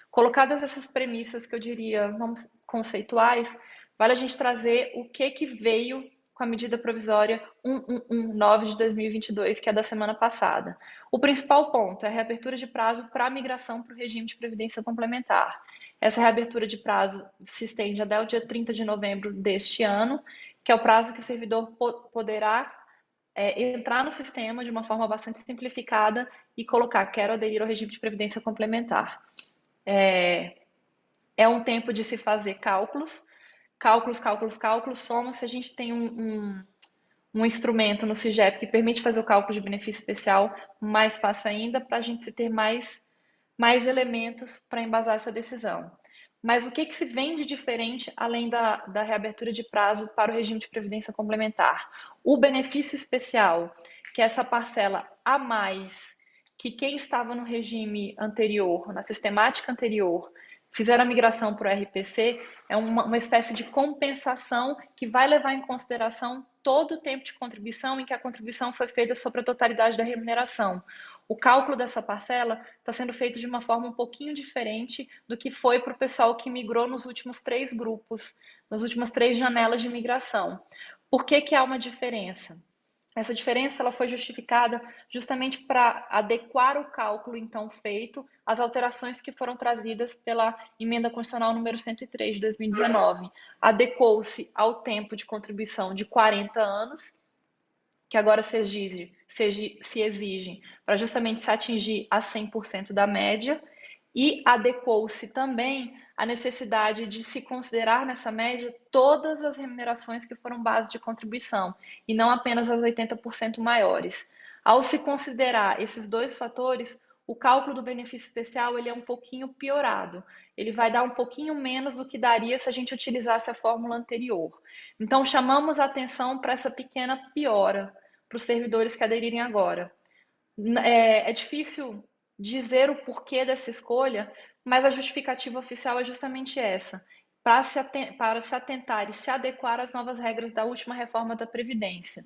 Colocadas essas premissas que eu diria, vamos, conceituais, vale a gente trazer o que veio com a medida provisória 1119 de 2022, que é da semana passada. O principal ponto é a reabertura de prazo para a migração para o regime de previdência complementar. Essa reabertura de prazo se estende até o dia 30 de novembro deste ano, que é o prazo que o servidor poderá entrar no sistema de uma forma bastante simplificada e colocar, quero aderir ao regime de previdência complementar. É um tempo de se fazer cálculos, somos se a gente tem um instrumento no CIGEP que permite fazer o cálculo de benefício especial, mais fácil ainda, para a gente ter mais elementos para embasar essa decisão. Mas o que se vem de diferente, além da reabertura de prazo para o regime de previdência complementar? O benefício especial, que é essa parcela a mais que quem estava no regime anterior, na sistemática anterior, fizeram a migração para o RPC, é uma espécie de compensação que vai levar em consideração todo o tempo de contribuição em que a contribuição foi feita sobre a totalidade da remuneração. O cálculo dessa parcela está sendo feito de uma forma um pouquinho diferente do que foi para o pessoal que migrou nos últimos 3 grupos, nas últimas 3 janelas de migração. Por que há uma diferença? Essa diferença ela foi justificada justamente para adequar o cálculo então feito às alterações que foram trazidas pela emenda constitucional número 103 de 2019. Adequou-se ao tempo de contribuição de 40 anos, que agora se exige para justamente se atingir a 100% da média, e adequou-se também a necessidade de se considerar nessa média todas as remunerações que foram base de contribuição, e não apenas as 80% maiores. Ao se considerar esses dois fatores, o cálculo do benefício especial ele é um pouquinho piorado. Ele vai dar um pouquinho menos do que daria se a gente utilizasse a fórmula anterior. Então, chamamos a atenção para essa pequena piora para os servidores que aderirem agora. É difícil dizer o porquê dessa escolha, mas a justificativa oficial é justamente essa, para se atentar e se adequar às novas regras da última reforma da Previdência.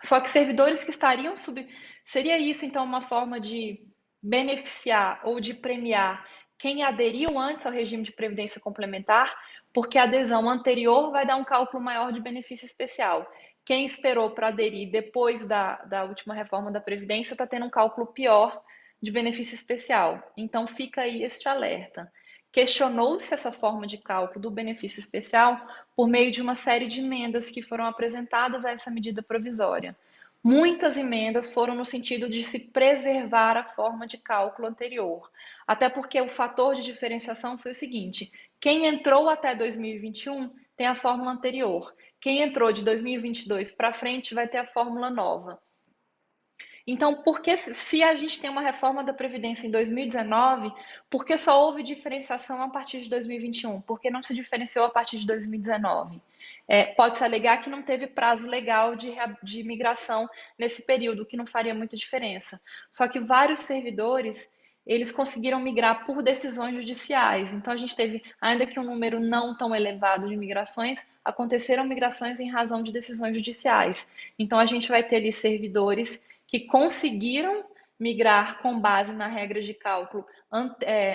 Só que servidores que estariam Seria isso, então, uma forma de beneficiar ou de premiar quem aderiu antes ao regime de previdência complementar, porque a adesão anterior vai dar um cálculo maior de benefício especial. Quem esperou para aderir depois da última reforma da Previdência está tendo um cálculo pior de benefício especial. Então, fica aí este alerta. Questionou-se essa forma de cálculo do benefício especial por meio de uma série de emendas que foram apresentadas a essa medida provisória. Muitas emendas foram no sentido de se preservar a forma de cálculo anterior, até porque o fator de diferenciação foi o seguinte: quem entrou até 2021 tem a fórmula anterior, quem entrou de 2022 para frente vai ter a fórmula nova. Então, por que, se a gente tem uma reforma da Previdência em 2019, por que só houve diferenciação a partir de 2021? Por que não se diferenciou a partir de 2019? Pode-se alegar que não teve prazo legal de migração nesse período, que não faria muita diferença. Só que vários servidores, eles conseguiram migrar por decisões judiciais. Então, a gente teve, ainda que um número não tão elevado de migrações, aconteceram migrações em razão de decisões judiciais. Então, a gente vai ter ali servidores que conseguiram migrar com base na regra de cálculo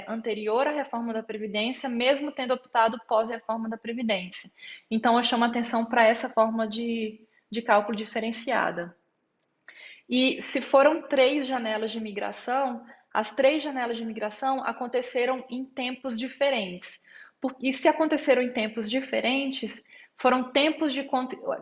anterior à reforma da Previdência, mesmo tendo optado pós-reforma da Previdência. Então, eu chamo a atenção para essa forma de cálculo diferenciada. E se foram 3 janelas de migração, as 3 janelas de migração aconteceram em tempos diferentes. E se aconteceram em tempos diferentes, foram tempos de...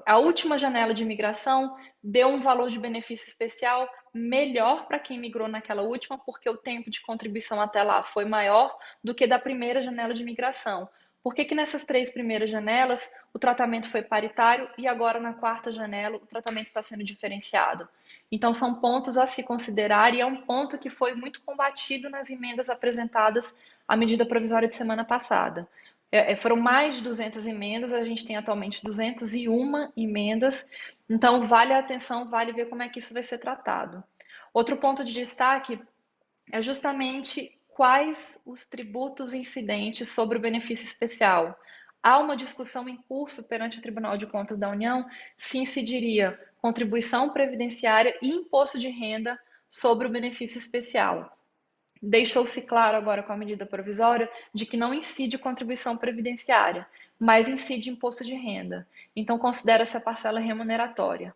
A última janela de migração deu um valor de benefício especial melhor para quem migrou naquela última, porque o tempo de contribuição até lá foi maior do que da primeira janela de migração. Por que nessas 3 primeiras janelas o tratamento foi paritário e agora na 4ª janela o tratamento está sendo diferenciado? Então, são pontos a se considerar e é um ponto que foi muito combatido nas emendas apresentadas à medida provisória de semana passada. Foram mais de 200 emendas, a gente tem atualmente 201 emendas, então vale a atenção, vale ver como é que isso vai ser tratado. Outro ponto de destaque é justamente quais os tributos incidentes sobre o benefício especial. Há uma discussão em curso perante o Tribunal de Contas da União se incidiria contribuição previdenciária e imposto de renda sobre o benefício especial. Deixou-se claro agora com a medida provisória de que não incide contribuição previdenciária, mas incide imposto de renda. Então, considera essa parcela remuneratória.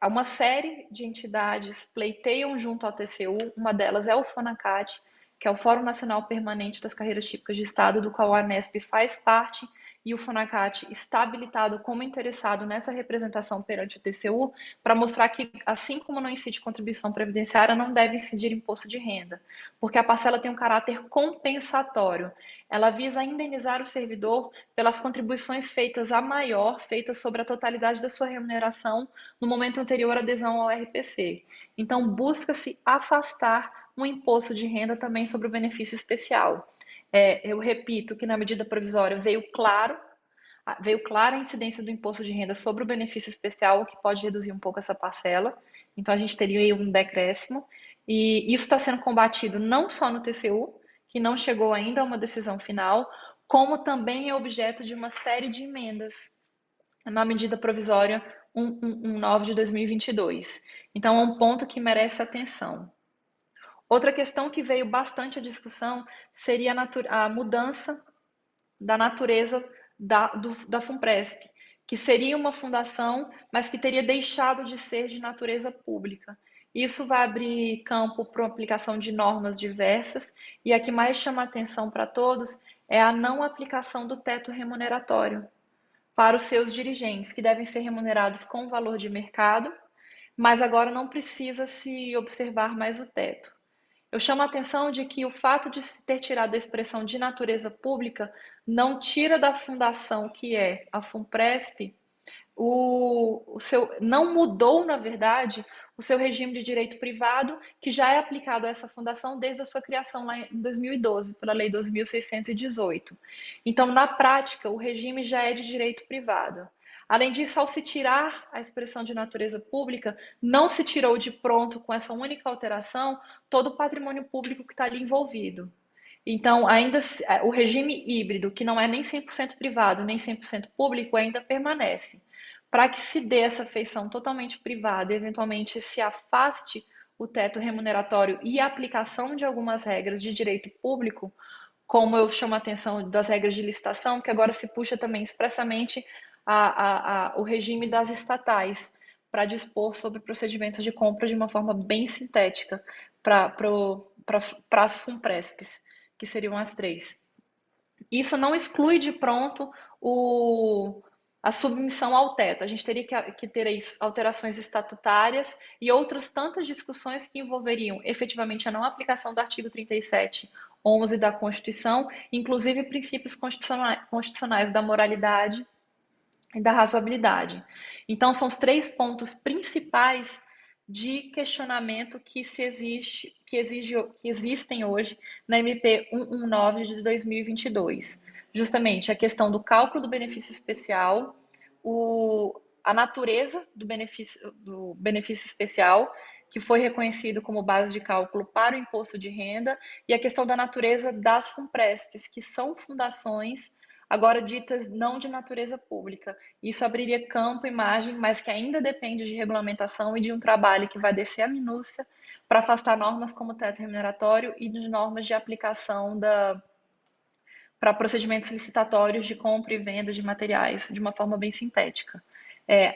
Há uma série de entidades pleiteiam junto ao TCU, uma delas é o FONACAT, que é o Fórum Nacional Permanente das Carreiras Típicas de Estado, do qual a ANESP faz parte, e o FONACAT está habilitado como interessado nessa representação perante o TCU para mostrar que, assim como não incide contribuição previdenciária, não deve incidir imposto de renda, porque a parcela tem um caráter compensatório. Ela visa indenizar o servidor pelas contribuições feitas a maior, feitas sobre a totalidade da sua remuneração no momento anterior à adesão ao RPC. Então, busca-se afastar um imposto de renda também sobre o benefício especial. Eu repito que na medida provisória veio clara a incidência do imposto de renda sobre o benefício especial, o que pode reduzir um pouco essa parcela. Então, a gente teria aí um decréscimo. E isso está sendo combatido não só no TCU, que não chegou ainda a uma decisão final, como também é objeto de uma série de emendas na medida provisória 119 de 2022. Então, é um ponto que merece atenção. Outra questão que veio bastante à discussão seria a mudança da natureza da FUNPRESP, que seria uma fundação, mas que teria deixado de ser de natureza pública. Isso vai abrir campo para a aplicação de normas diversas, e a que mais chama a atenção para todos é a não aplicação do teto remuneratório para os seus dirigentes, que devem ser remunerados com valor de mercado, mas agora não precisa se observar mais o teto. Eu chamo a atenção de que o fato de se ter tirado a expressão de natureza pública não tira da fundação, que é a FUNPRESP, não mudou, na verdade, o seu regime de direito privado, que já é aplicado a essa fundação desde a sua criação lá em 2012, pela Lei 2.618. Então, na prática, o regime já é de direito privado. Além disso, ao se tirar a expressão de natureza pública, não se tirou de pronto, com essa única alteração, todo o patrimônio público que está ali envolvido. Então, ainda o regime híbrido, que não é nem 100% privado, nem 100% público, ainda permanece. Para que se dê essa feição totalmente privada e, eventualmente, se afaste o teto remuneratório e a aplicação de algumas regras de direito público, como eu chamo a atenção das regras de licitação, que agora se puxa também expressamente o regime das estatais, para dispor sobre procedimentos de compra de uma forma bem sintética para as FUNPRESPs, que seriam as 3. Isso não exclui de pronto a submissão ao teto. A gente teria que ter aí alterações estatutárias e outras tantas discussões que envolveriam efetivamente a não aplicação do artigo 37(11) da Constituição, inclusive princípios constitucionais da moralidade e da razoabilidade. Então, são os 3 pontos principais de questionamento que existem hoje na MP 119 de 2022. Justamente a questão do cálculo do benefício especial, a natureza do benefício especial, que foi reconhecido como base de cálculo para o imposto de renda, e a questão da natureza das FUNPRESPs, que são fundações agora ditas não de natureza pública. Isso abriria campo e margem, mas que ainda depende de regulamentação e de um trabalho que vai descer a minúcia para afastar normas como teto remuneratório e de normas de aplicação para procedimentos licitatórios de compra e venda de materiais de uma forma bem sintética.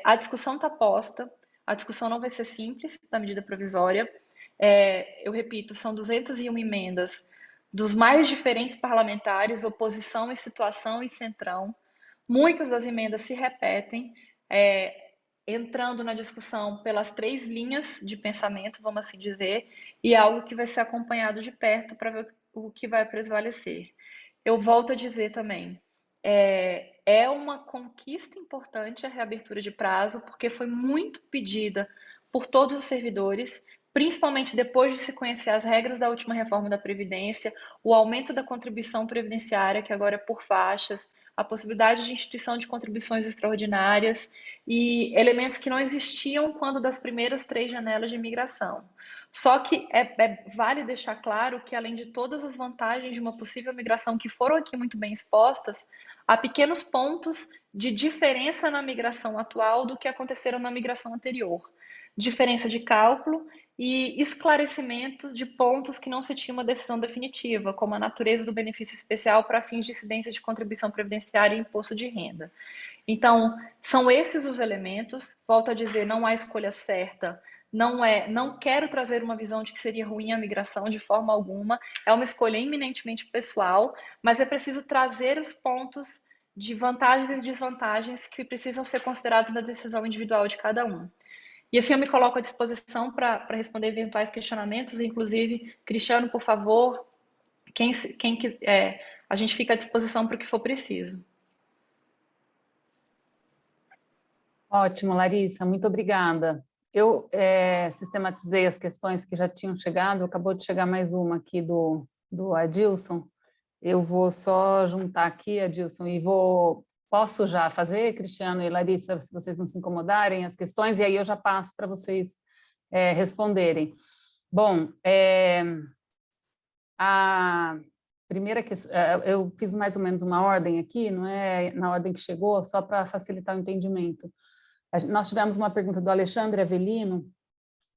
A discussão está posta, a discussão não vai ser simples da medida provisória. Eu repito, são 201 emendas dos mais diferentes parlamentares, oposição e situação e centrão. Muitas das emendas se repetem, entrando na discussão pelas 3 linhas de pensamento, vamos assim dizer, e é algo que vai ser acompanhado de perto para ver o que vai prevalecer. Eu volto a dizer também, é uma conquista importante a reabertura de prazo, porque foi muito pedida por todos os servidores, principalmente depois de se conhecer as regras da última reforma da Previdência, o aumento da contribuição previdenciária, que agora é por faixas, a possibilidade de instituição de contribuições extraordinárias e elementos que não existiam quando das primeiras 3 janelas de imigração. Só que vale deixar claro que, além de todas as vantagens de uma possível migração que foram aqui muito bem expostas, há pequenos pontos de diferença na migração atual do que aconteceram na migração anterior. Diferença de cálculo e esclarecimentos de pontos que não se tinha uma decisão definitiva, como a natureza do benefício especial para fins de incidência de contribuição previdenciária e imposto de renda. Então, são esses os elementos. Volto a dizer, não há escolha certa. Não quero trazer uma visão de que seria ruim a migração de forma alguma. É uma escolha eminentemente pessoal, mas é preciso trazer os pontos de vantagens e desvantagens que precisam ser considerados na decisão individual de cada um. E assim eu me coloco à disposição para responder eventuais questionamentos, inclusive, Cristiano, por favor, a gente fica à disposição para o que for preciso. Ótimo, Larissa, muito obrigada. Eu sistematizei as questões que já tinham chegado, acabou de chegar mais uma aqui do Adilson. Eu vou só juntar aqui, Adilson, e posso já fazer, Cristiano e Larissa, se vocês não se incomodarem, as questões, e aí eu já passo para vocês responderem. Bom, a primeira questão, eu fiz mais ou menos uma ordem aqui, não é na ordem que chegou, só para facilitar o entendimento. Nós tivemos uma pergunta do Alexandre Avelino,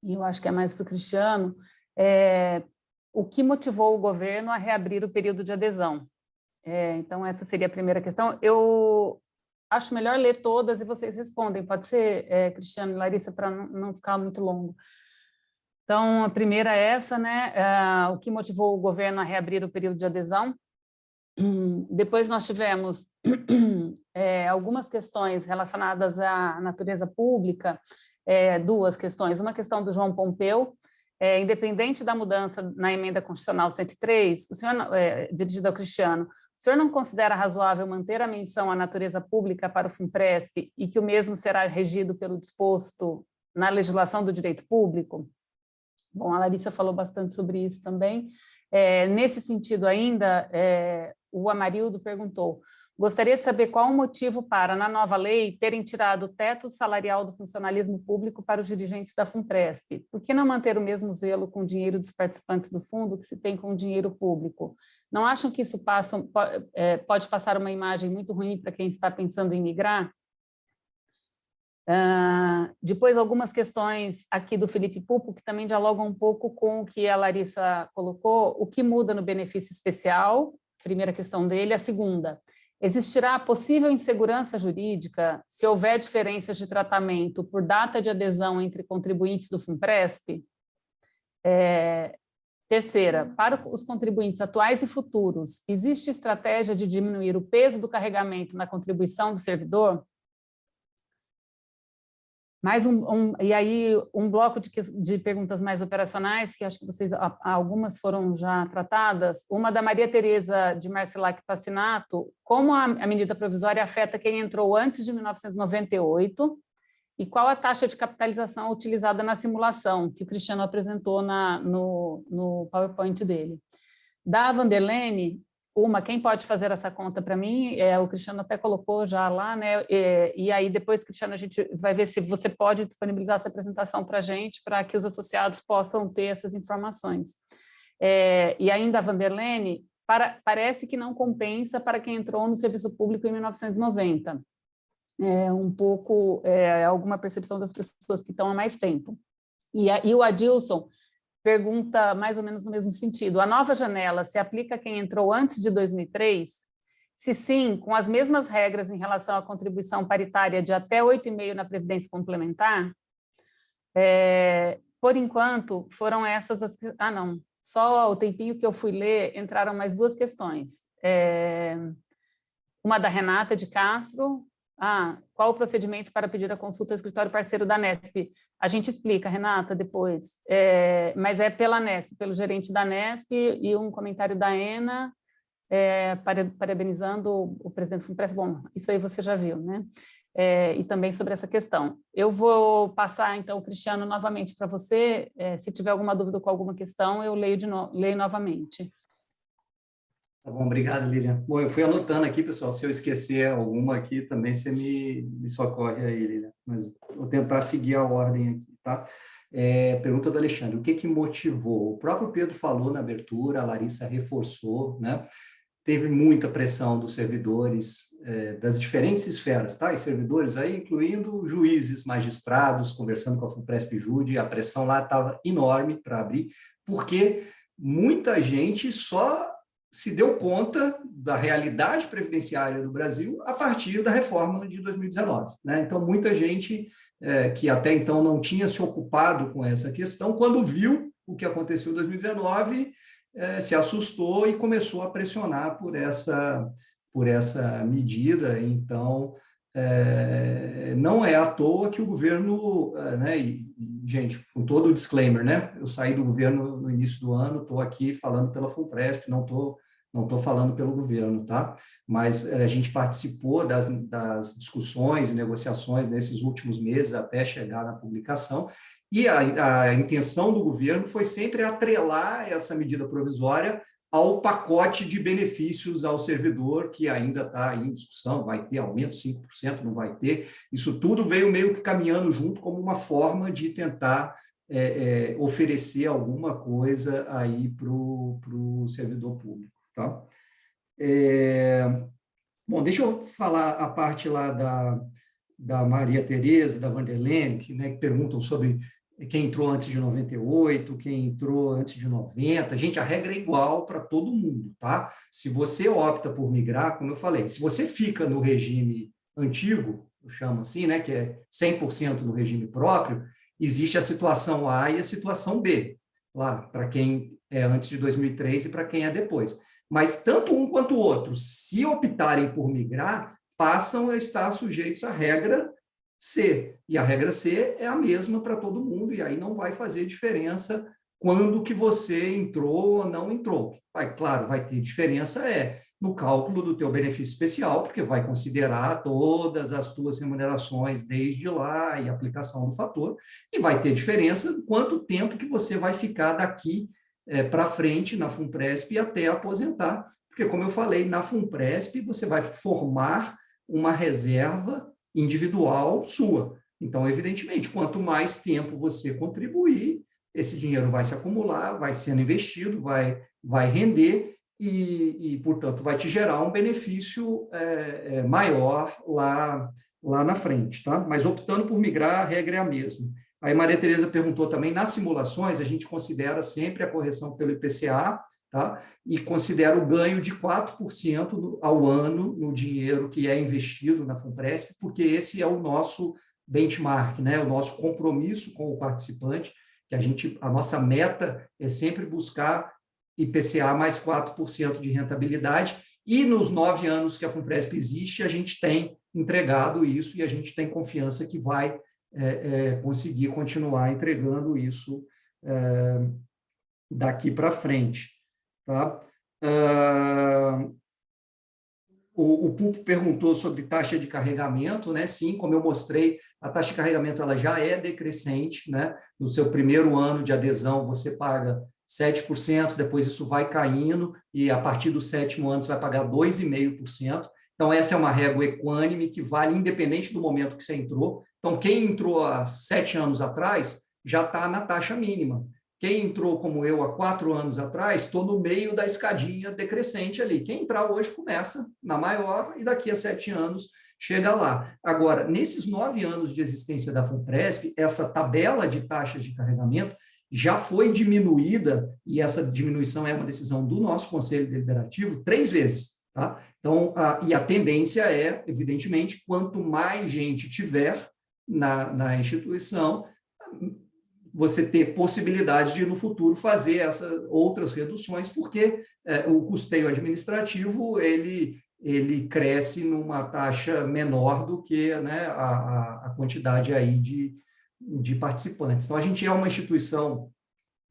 e eu acho que é mais para o Cristiano, o que motivou o governo a reabrir o período de adesão? Então, essa seria a primeira questão. Eu acho melhor ler todas e vocês respondem, pode ser, Cristiano e Larissa, para não ficar muito longo. Então, a primeira é essa, né? O que motivou o governo a reabrir o período de adesão? Depois nós tivemos algumas questões relacionadas à natureza pública, 2 questões. Uma questão do João Pompeu, independente da mudança na emenda constitucional 103, o senhor, dirigido ao Cristiano, o senhor não considera razoável manter a menção à natureza pública para o FUNPRESP e que o mesmo será regido pelo disposto na legislação do direito público? Bom, a Larissa falou bastante sobre isso também. Nesse sentido ainda, o Amarildo perguntou, gostaria de saber qual o motivo para, na nova lei, terem tirado o teto salarial do funcionalismo público para os dirigentes da FUNPRESP. Por que não manter o mesmo zelo com o dinheiro dos participantes do fundo que se tem com o dinheiro público? Não acham que isso pode passar uma imagem muito ruim para quem está pensando em migrar? Depois, algumas questões aqui do Felipe Pupo, que também dialogam um pouco com o que a Larissa colocou. O que muda no benefício especial? Primeira questão dele. A segunda, existirá possível insegurança jurídica se houver diferenças de tratamento por data de adesão entre contribuintes do FUNPRESP? Terceira, para os contribuintes atuais e futuros, existe estratégia de diminuir o peso do carregamento na contribuição do servidor? Mais e aí um bloco de perguntas mais operacionais, que acho que algumas foram já tratadas. Uma da Maria Tereza de Marcilac Passinato, como a medida provisória afeta quem entrou antes de 1998 e qual a taxa de capitalização utilizada na simulação, que o Cristiano apresentou no PowerPoint dele. Da Vanderlene, quem pode fazer essa conta para mim? O Cristiano até colocou já lá, né? E aí depois, Cristiano, a gente vai ver se você pode disponibilizar essa apresentação para a gente, para que os associados possam ter essas informações. E ainda a Vanderlene, parece que não compensa para quem entrou no serviço público em 1990. Alguma percepção das pessoas que estão há mais tempo. E o Adilson pergunta mais ou menos no mesmo sentido. A nova janela se aplica a quem entrou antes de 2003? Se sim, com as mesmas regras em relação à contribuição paritária de até 8,5% na Previdência Complementar? Por enquanto, foram essas as... não. Só o tempinho que eu fui ler, entraram mais 2 questões. Uma da Renata de Castro. Qual o procedimento para pedir a consulta ao escritório parceiro da Nesp? A gente explica, Renata, depois. Mas é pela Nesp, pelo gerente da Nesp, e um comentário da Ena, parabenizando o presidente do FUNPRESP. Bom, isso aí você já viu, né? E também sobre essa questão. Eu vou passar, então, o Cristiano novamente para você. Se tiver alguma dúvida com alguma questão, eu leio novamente. Tá bom, obrigado, Lilian. Bom, eu fui anotando aqui, pessoal, se eu esquecer alguma aqui, também você me socorre aí, Lilian, mas vou tentar seguir a ordem aqui, tá? Pergunta do Alexandre, o que motivou? O próprio Pedro falou na abertura, a Larissa reforçou, né? Teve muita pressão dos servidores das diferentes esferas, tá? E servidores aí, incluindo juízes, magistrados, conversando com a FUNPRESP-JUDE, a pressão lá estava enorme para abrir, porque muita gente só se deu conta da realidade previdenciária do Brasil a partir da reforma de 2019. Né? Então, muita gente que até então não tinha se ocupado com essa questão, quando viu o que aconteceu em 2019, se assustou e começou a pressionar por essa medida. Então, não é à toa que o governo, né, gente, com todo o disclaimer, né, eu saí do governo no início do ano, estou aqui falando pela FUNPRESP, não estou falando pelo governo, tá? Mas a gente participou das discussões e negociações nesses últimos meses até chegar na publicação, e a intenção do governo foi sempre atrelar essa medida provisória ao pacote de benefícios ao servidor, que ainda está em discussão, vai ter aumento 5%, não vai ter. Isso tudo veio meio que caminhando junto como uma forma de tentar oferecer alguma coisa aí para o servidor público. Tá? Bom, deixa eu falar a parte lá da Maria Tereza, da Vanderlene, que perguntam sobre quem entrou antes de 98, quem entrou antes de 90. Gente, a regra é igual para todo mundo, tá? Se você opta por migrar, como eu falei, se você fica no regime antigo, eu chamo assim, né, que é 100% no regime próprio, existe a situação A e a situação B, lá, para quem é antes de 2003 e para quem é depois. Mas tanto um quanto o outro, se optarem por migrar, passam a estar sujeitos à regra C. E a regra C é a mesma para todo mundo, e aí não vai fazer diferença quando que você entrou ou não entrou. Claro, vai ter diferença no cálculo do teu benefício especial, porque vai considerar todas as tuas remunerações desde lá e aplicação do fator, e vai ter diferença quanto tempo que você vai ficar daqui para frente na FUNPRESP até aposentar, porque, como eu falei, na FUNPRESP você vai formar uma reserva individual sua. Então, evidentemente, quanto mais tempo você contribuir, esse dinheiro vai se acumular, vai sendo investido, vai render e, portanto, vai te gerar um benefício maior lá na frente. Tá? Mas optando por migrar, a regra é a mesma. Aí Maria Tereza perguntou também, nas simulações, a gente considera sempre a correção pelo IPCA, tá? E considera o ganho de 4% ao ano no dinheiro que é investido na FUNPRESP, porque esse é o nosso benchmark, né? O nosso compromisso com o participante, que a nossa meta é sempre buscar IPCA mais 4% de rentabilidade, e nos 9 anos que a FUNPRESP existe, a gente tem entregado isso e a gente tem confiança que vai conseguir continuar entregando isso daqui para frente. Tá? O Pupo perguntou sobre taxa de carregamento, né? Sim, como eu mostrei, a taxa de carregamento ela já é decrescente, né? No seu primeiro ano de adesão, você paga 7%, depois isso vai caindo, e a partir do 7º ano você vai pagar 2,5%. Então, essa é uma régua equânime que vale independente do momento que você entrou. Então, quem entrou há 7 anos atrás já está na taxa mínima. Quem entrou como eu há 4 anos atrás, estou no meio da escadinha decrescente ali. Quem entrar hoje começa na maior e daqui a 7 anos chega lá. Agora, nesses 9 anos de existência da FUNPRESP, essa tabela de taxas de carregamento já foi diminuída, e essa diminuição é uma decisão do nosso Conselho Deliberativo, 3 vezes. Tá? Então, e a tendência é, evidentemente, quanto mais gente tiver na instituição, você ter possibilidade de, no futuro, fazer essas outras reduções, porque o custeio administrativo, ele cresce numa taxa menor do que, né, a quantidade aí de participantes. Então, a gente é uma instituição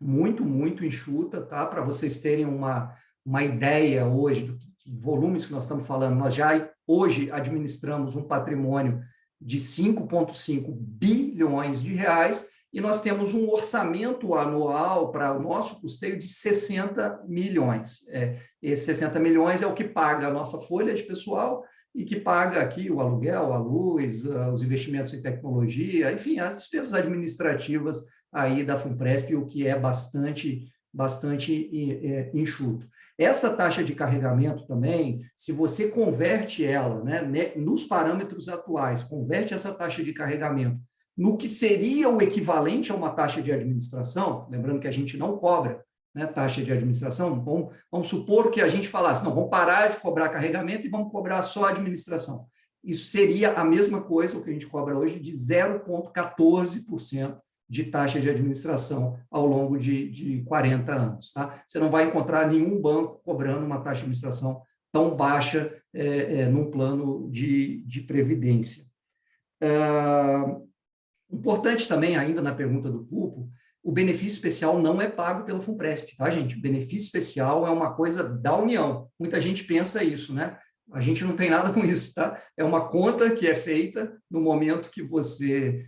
muito, muito enxuta, tá? Para vocês terem uma ideia hoje do volumes que nós estamos falando, nós já hoje administramos um patrimônio de 5,5 bilhões de reais, e nós temos um orçamento anual para o nosso custeio de 60 milhões. Esses 60 milhões é o que paga a nossa folha de pessoal e que paga aqui o aluguel, a luz, os investimentos em tecnologia, enfim, as despesas administrativas aí da FUNPRESP, o que é bastante enxuto. Essa taxa de carregamento também, se você converte ela, né, nos parâmetros atuais, converte essa taxa de carregamento no que seria o equivalente a uma taxa de administração, lembrando que a gente não cobra, né, taxa de administração, vamos supor que a gente falasse, não, vamos parar de cobrar carregamento e vamos cobrar só administração. Isso seria a mesma coisa, o que a gente cobra hoje, de 0,14% de taxa de administração ao longo de 40 anos. Tá? Você não vai encontrar nenhum banco cobrando uma taxa de administração tão baixa num plano de previdência. Importante também, ainda na pergunta do Pupo, o benefício especial não é pago pelo FUNPRESP, tá, gente? O benefício especial é uma coisa da União. Muita gente pensa isso, né? A gente não tem nada com isso, tá? É uma conta que é feita no momento que você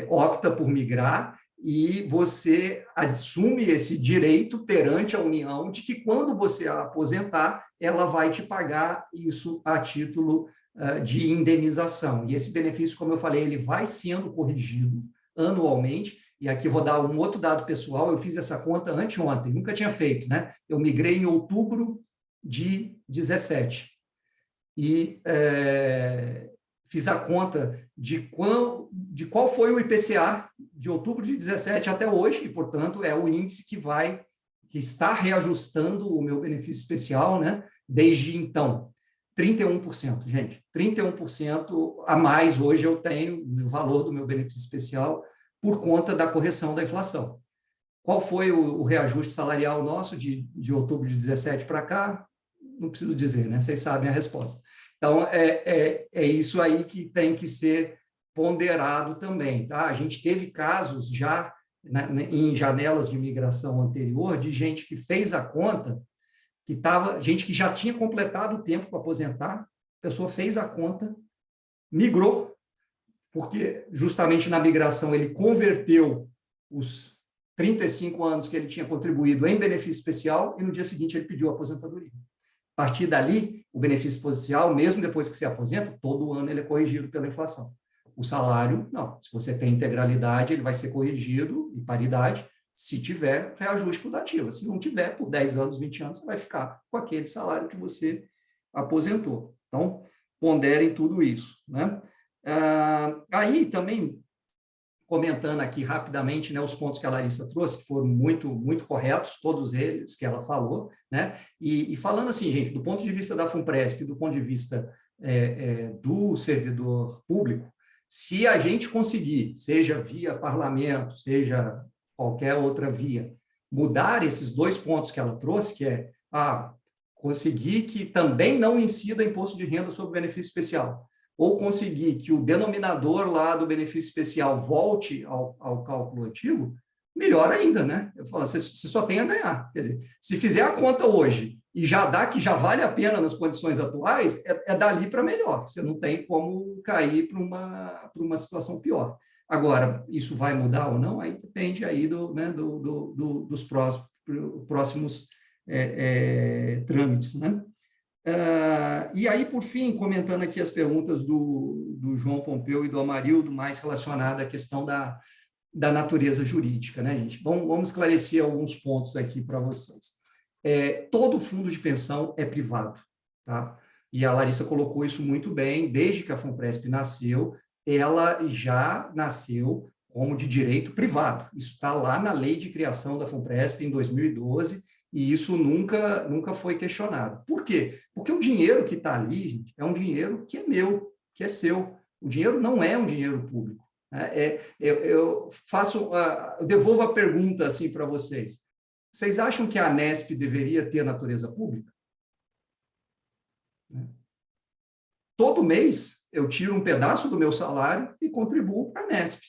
opta por migrar e você assume esse direito perante a União de que quando você a aposentar, ela vai te pagar isso a título de indenização. E esse benefício, como eu falei, ele vai sendo corrigido anualmente. E aqui eu vou dar um outro dado pessoal, eu fiz essa conta anteontem, nunca tinha feito, né? Eu migrei em outubro de 17. E fiz a conta de qual foi o IPCA de outubro de 17 até hoje, e, portanto, é o índice que está reajustando o meu benefício especial, né? Desde então. 31%, gente. 31% a mais hoje eu tenho no valor do meu benefício especial por conta da correção da inflação. Qual foi o reajuste salarial nosso de outubro de 17 para cá? Não preciso dizer, né? Vocês sabem a resposta. Então, é isso aí que tem que ser ponderado também, tá? A gente teve casos já em janelas de migração anterior de gente que fez a conta, gente que já tinha completado o tempo para aposentar, a pessoa fez a conta, migrou, porque justamente na migração ele converteu os 35 anos que ele tinha contribuído em benefício especial e no dia seguinte ele pediu a aposentadoria. A partir dali, o benefício especial, mesmo depois que se aposenta, todo ano ele é corrigido pela inflação. O salário, não. Se você tem integralidade, ele vai ser corrigido em paridade, se tiver reajuste por dativa. Se não tiver, por 10 anos, 20 anos, você vai ficar com aquele salário que você aposentou. Então, ponderem tudo isso, né? Aí, também, comentando aqui rapidamente, né, os pontos que a Larissa trouxe, que foram muito, muito corretos, todos eles que ela falou, né? E falando assim, gente, do ponto de vista da FUNPRESP, do ponto de vista do servidor público, se a gente conseguir, seja via parlamento, seja qualquer outra via, mudar esses 2 pontos que ela trouxe, que é conseguir que também não incida imposto de renda sobre benefício especial, ou conseguir que o denominador lá do benefício especial volte ao cálculo antigo, melhor ainda, né? Eu falo, você só tem a ganhar. Quer dizer, se fizer a conta hoje e já dá que já vale a pena nas condições atuais, é dali para melhor. Você não tem como cair para uma situação pior. Agora, isso vai mudar ou não? Aí depende aí dos próximos trâmites, né? E aí, por fim, comentando aqui as perguntas do João Pompeu e do Amarildo, mais relacionada à questão da natureza jurídica, né, gente? Vamos esclarecer alguns pontos aqui para vocês. Todo fundo de pensão é privado, tá? E a Larissa colocou isso muito bem, desde que a FUNPRESP nasceu, ela já nasceu como de direito privado. Isso está lá na lei de criação da FUNPRESP em 2012, e isso nunca foi questionado. Por quê? Porque o dinheiro que está ali, gente, é um dinheiro que é meu, que é seu. O dinheiro não é um dinheiro público. Eu devolvo a pergunta assim para vocês. Vocês acham que a Anesp deveria ter natureza pública? Todo mês eu tiro um pedaço do meu salário e contribuo para a Anesp.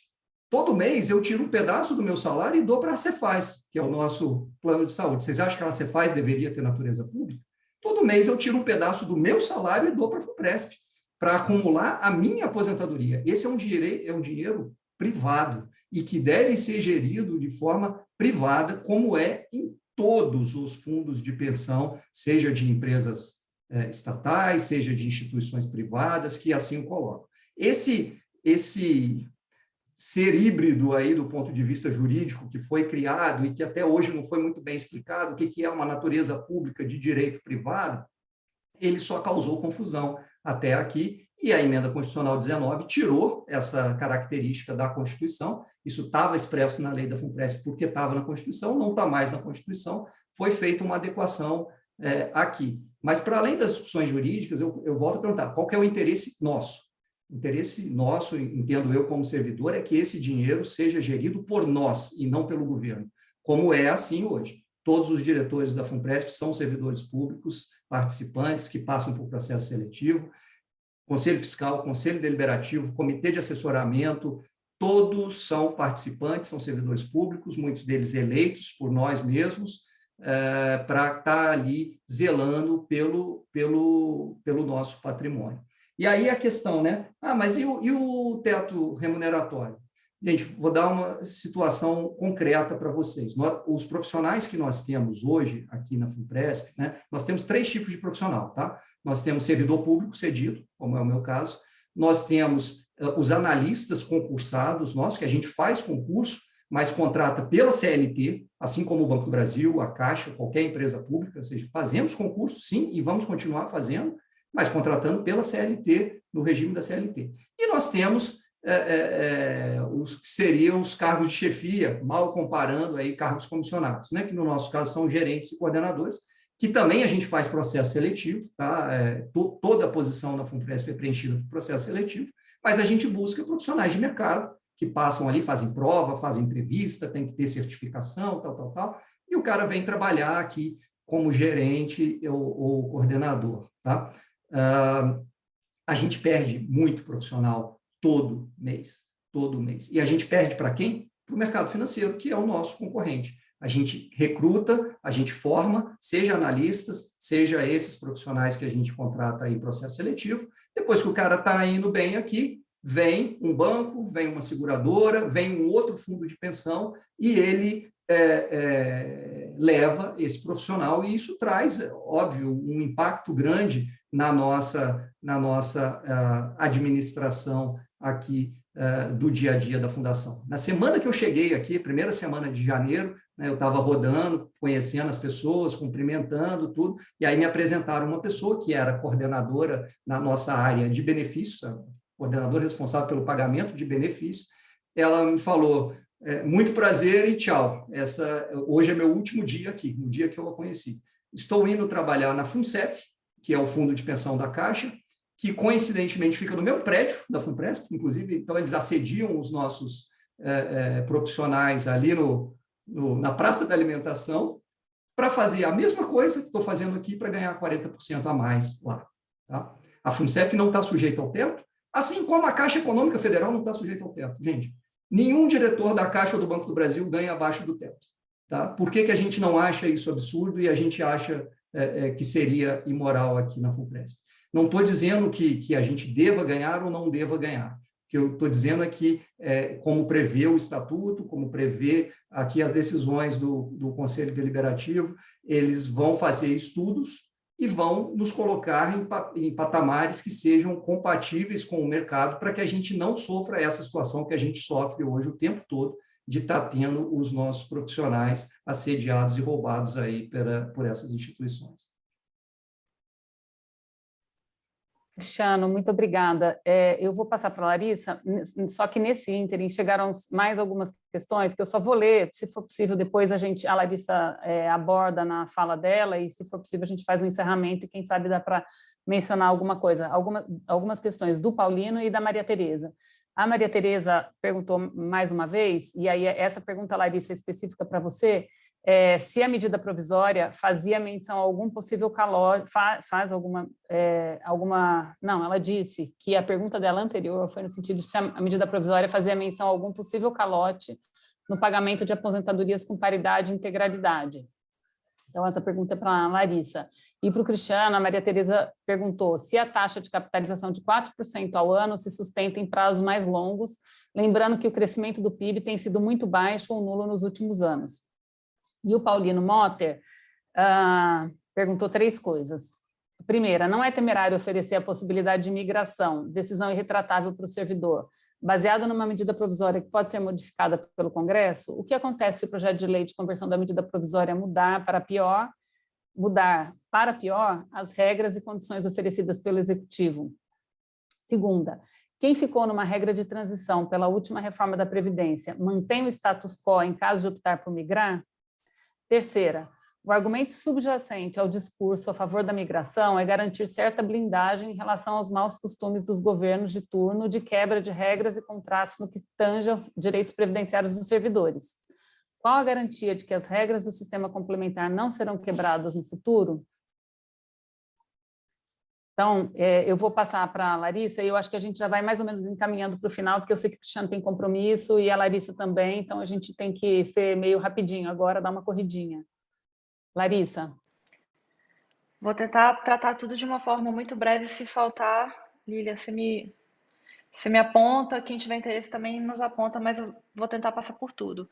Todo mês eu tiro um pedaço do meu salário e dou para a Cefaz, que é o nosso plano de saúde. Vocês acham que a Cefaz deveria ter natureza pública? Todo mês eu tiro um pedaço do meu salário e dou para a FUNPRESP, para acumular a minha aposentadoria. Esse é um dinheiro privado e que deve ser gerido de forma privada, como é em todos os fundos de pensão, seja de empresas estatais, seja de instituições privadas, que assim o colocam. Esse ser híbrido aí do ponto de vista jurídico que foi criado e que até hoje não foi muito bem explicado, o que é uma natureza pública de direito privado, ele só causou confusão até aqui, e a emenda constitucional 19 tirou essa característica da Constituição. Isso estava expresso na lei da FUNPRESP porque estava na Constituição, não está mais na Constituição, foi feita uma adequação aqui. Mas, para além das discussões jurídicas, eu volto a perguntar, qual que é o interesse nosso? O interesse nosso, entendo eu como servidor, é que esse dinheiro seja gerido por nós e não pelo governo, como é assim hoje. Todos os diretores da FUNPRESP são servidores públicos, participantes, que passam por processo seletivo, Conselho Fiscal, Conselho Deliberativo, Comitê de Assessoramento, todos são participantes, são servidores públicos, muitos deles eleitos por nós mesmos, para estar ali zelando pelo nosso patrimônio. E aí a questão, né? Mas e o teto remuneratório? Gente, vou dar uma situação concreta para vocês. Os profissionais que nós temos hoje aqui na FUNPRESP, né, nós temos 3 tipos de profissional, tá? Nós temos servidor público cedido, como é o meu caso, nós temos os analistas concursados, que a gente faz concurso, mas contrata pela CLT, assim como o Banco do Brasil, a Caixa, qualquer empresa pública, ou seja, fazemos concurso, sim, e vamos continuar fazendo, mas contratando pela CLT, no regime da CLT. E nós temos os que seriam os cargos de chefia, mal comparando aí cargos comissionados, né, que no nosso caso são gerentes e coordenadores, que também a gente faz processo seletivo, tá? Toda a posição da FUNPRESP é preenchida por processo seletivo, mas a gente busca profissionais de mercado que passam ali, fazem prova, fazem entrevista, tem que ter certificação, tal, e o cara vem trabalhar aqui como gerente ou coordenador, tá? A gente perde muito profissional todo mês. E a gente perde para quem? Para o mercado financeiro, que é o nosso concorrente. A gente recruta, a gente forma, seja analistas, seja esses profissionais que a gente contrata aí em processo seletivo. Depois que o cara está indo bem aqui, vem um banco, vem uma seguradora, vem um outro fundo de pensão e ele leva esse profissional, e isso traz, óbvio, um impacto grande na nossa administração aqui do dia a dia da Fundação. Na semana que eu cheguei aqui, primeira semana de janeiro, né, eu estava rodando, conhecendo as pessoas, cumprimentando tudo, e aí me apresentaram uma pessoa que era coordenadora na nossa área de benefícios, coordenadora responsável pelo pagamento de benefícios. Ela me falou, muito prazer e tchau. Hoje é meu último dia aqui, no dia que eu a conheci. Estou indo trabalhar na FUNCEF, que é o fundo de pensão da Caixa, que coincidentemente fica no meu prédio da FUNPRESP, inclusive, então eles assediam os nossos profissionais ali na Praça da Alimentação, para fazer a mesma coisa que estou fazendo aqui para ganhar 40% a mais lá. Tá? A FUNCEF não está sujeita ao teto, assim como a Caixa Econômica Federal não está sujeita ao teto. Gente, nenhum diretor da Caixa ou do Banco do Brasil ganha abaixo do teto. Tá? Por que a gente não acha isso absurdo e a gente acha que seria imoral aqui na FUNPRESP. Não estou dizendo que a gente deva ganhar ou não deva ganhar. O que eu estou dizendo é que, como prevê o estatuto, como prevê aqui as decisões do Conselho Deliberativo, eles vão fazer estudos e vão nos colocar em patamares que sejam compatíveis com o mercado para que a gente não sofra essa situação que a gente sofre hoje o tempo todo, de estar tendo os nossos profissionais assediados e roubados aí por essas instituições. Cristiano, muito obrigada. Eu vou passar para a Larissa, só que nesse ínterim chegaram mais algumas questões que eu só vou ler, se for possível, depois a Larissa aborda na fala dela e, se for possível, a gente faz um encerramento e, quem sabe, dá para mencionar alguma coisa, algumas questões do Paulino e da Maria Tereza. A Maria Tereza perguntou mais uma vez, e aí essa pergunta, Larissa, é específica para você, se a medida provisória fazia menção a algum possível calote, não, ela disse que a pergunta dela anterior foi no sentido de se a medida provisória fazia menção a algum possível calote no pagamento de aposentadorias com paridade e integralidade. Então, essa pergunta é para a Larissa. E para o Cristiano, a Maria Tereza perguntou se a taxa de capitalização de 4% ao ano se sustenta em prazos mais longos, lembrando que o crescimento do PIB tem sido muito baixo ou nulo nos últimos anos. E o Paulino Motter perguntou 3 coisas. Primeira, não é temerário oferecer a possibilidade de migração, decisão irretratável para o servidor, baseado numa medida provisória que pode ser modificada pelo Congresso? O que acontece se o projeto de lei de conversão da medida provisória mudar para pior as regras e condições oferecidas pelo Executivo? Segunda, quem ficou numa regra de transição pela última reforma da Previdência mantém o status quo em caso de optar por migrar? Terceira, o argumento subjacente ao discurso a favor da migração é garantir certa blindagem em relação aos maus costumes dos governos de turno de quebra de regras e contratos no que tange aos direitos previdenciários dos servidores. Qual a garantia de que as regras do sistema complementar não serão quebradas no futuro? Então, eu vou passar para a Larissa e eu acho que a gente já vai mais ou menos encaminhando para o final, porque eu sei que o Cristiano tem compromisso e a Larissa também, então a gente tem que ser meio rapidinho agora, dar uma corridinha. Larissa. Vou tentar tratar tudo de uma forma muito breve. Se faltar, Lília, você me aponta, quem tiver interesse também nos aponta, mas eu vou tentar passar por tudo.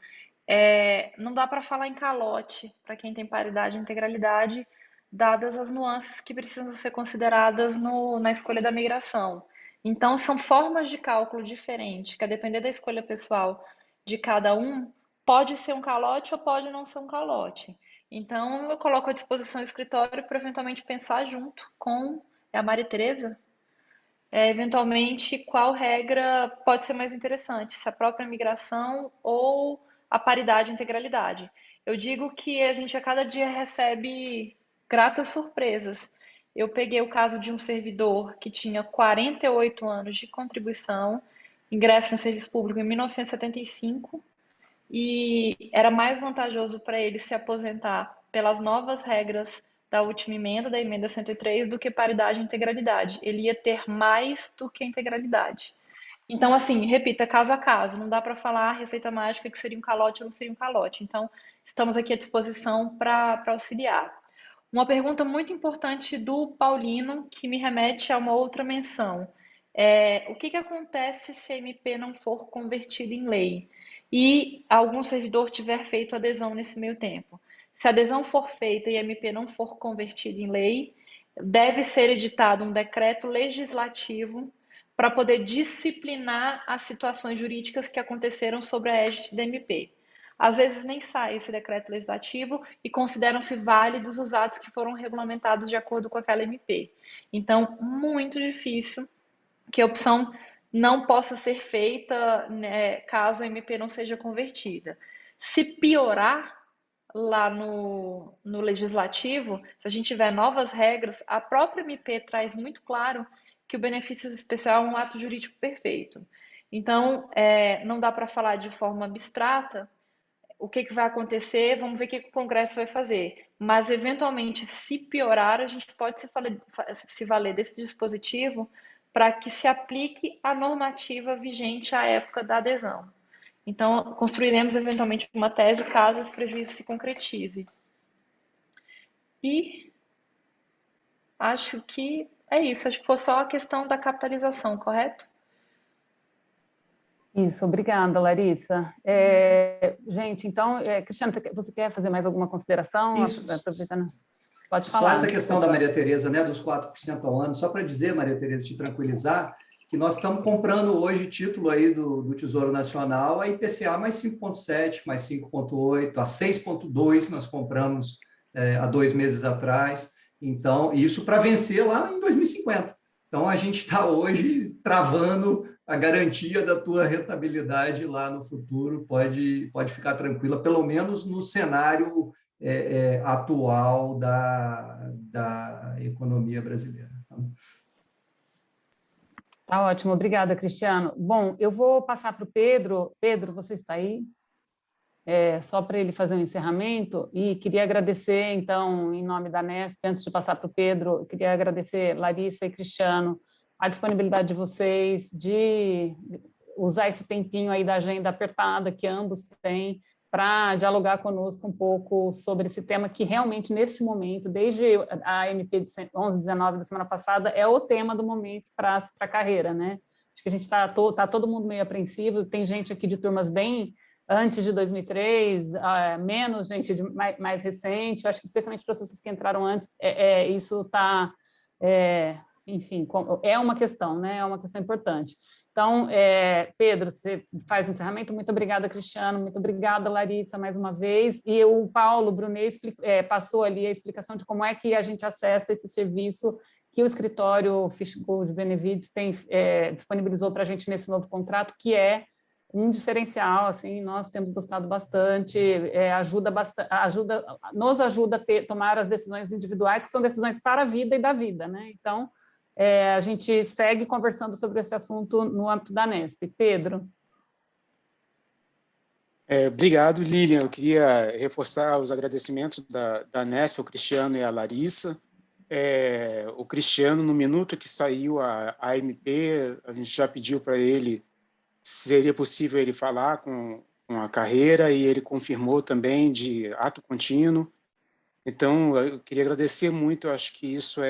Não dá para falar em calote para quem tem paridade e integralidade, dadas as nuances que precisam ser consideradas na escolha da migração. Então, são formas de cálculo diferentes, que a depender da escolha pessoal de cada um, pode ser um calote ou pode não ser um calote. Então, eu coloco à disposição o escritório para eventualmente pensar junto com a Maria Tereza, eventualmente qual regra pode ser mais interessante, se a própria migração ou a paridade e integralidade. Eu digo que a gente a cada dia recebe gratas surpresas. Eu peguei o caso de um servidor que tinha 48 anos de contribuição, ingresso no serviço público em 1975, e era mais vantajoso para ele se aposentar pelas novas regras da última emenda, da emenda 103, do que paridade e integralidade. Ele ia ter mais do que a integralidade. Então, assim, repita, caso a caso, não dá para falar a receita mágica que seria um calote ou não seria um calote. Então, estamos aqui à disposição para auxiliar. Uma pergunta muito importante do Paulino, que me remete a uma outra menção. O que acontece se a MP não for convertida em lei e algum servidor tiver feito adesão nesse meio tempo? Se a adesão for feita e a MP não for convertida em lei, deve ser editado um decreto legislativo para poder disciplinar as situações jurídicas que aconteceram sobre a égide da MP. Às vezes nem sai esse decreto legislativo e consideram-se válidos os atos que foram regulamentados de acordo com aquela MP. Então, muito difícil que a opção não possa ser feita, né, caso a MP não seja convertida. Se piorar lá no legislativo, se a gente tiver novas regras, a própria MP traz muito claro que o benefício especial é um ato jurídico perfeito. Então, não dá para falar de forma abstrata o que vai acontecer, vamos ver o que o Congresso vai fazer. Mas, eventualmente, se piorar, a gente pode se valer desse dispositivo para que se aplique a normativa vigente à época da adesão. Então, construiremos eventualmente uma tese caso esse prejuízo se concretize. E acho que é isso. Acho que foi só a questão da capitalização, correto? Isso, obrigada, Larissa. Gente, então, Cristiano, você quer fazer mais alguma consideração? Isso, Aproveitando, pode só falar, essa questão da desculpa. Maria Tereza, né, dos 4% ao ano, só para dizer, Maria Tereza, te tranquilizar, que nós estamos comprando hoje título aí do Tesouro Nacional, a IPCA mais 5,7, mais 5,8, a 6,2 nós compramos há 2 meses atrás, então, isso para vencer lá em 2050. Então, a gente está hoje travando a garantia da tua rentabilidade lá no futuro, pode ficar tranquila, pelo menos no cenário atual da economia brasileira. Tá ótimo, obrigada, Cristiano. Bom, eu vou passar para o Pedro. Pedro, você está aí? Só para ele fazer um encerramento, e queria agradecer, então, em nome da Nesp, antes de passar para o Pedro, queria agradecer Larissa e Cristiano a disponibilidade de vocês de usar esse tempinho aí da agenda apertada que ambos têm para dialogar conosco um pouco sobre esse tema que realmente, neste momento, desde a MP de 1119 da semana passada, é o tema do momento para a carreira, né? Acho que a gente está todo mundo meio apreensivo, tem gente aqui de turmas bem antes de 2003, menos gente mais recente, acho que especialmente para as pessoas que entraram antes, isso está, enfim, é uma questão, né? É uma questão importante. Então, Pedro, você faz o encerramento. Muito obrigada, Cristiano. Muito obrigada, Larissa, mais uma vez. E o Paulo Brunet passou ali a explicação de como é que a gente acessa esse serviço que o escritório Fishgold de Benevides disponibilizou para a gente nesse novo contrato, que é um diferencial, assim, nós temos gostado bastante, nos ajuda a tomar as decisões individuais, que são decisões para a vida e da vida, né? Então, a gente segue conversando sobre esse assunto no âmbito da Nesp. Pedro? Obrigado, Lilian. Eu queria reforçar os agradecimentos da Nesp, ao Cristiano e à Larissa. O Cristiano, no minuto que saiu a AMP, a gente já pediu para ele se seria possível ele falar com a carreira, e ele confirmou também de ato contínuo. Então, eu queria agradecer muito, eu acho que isso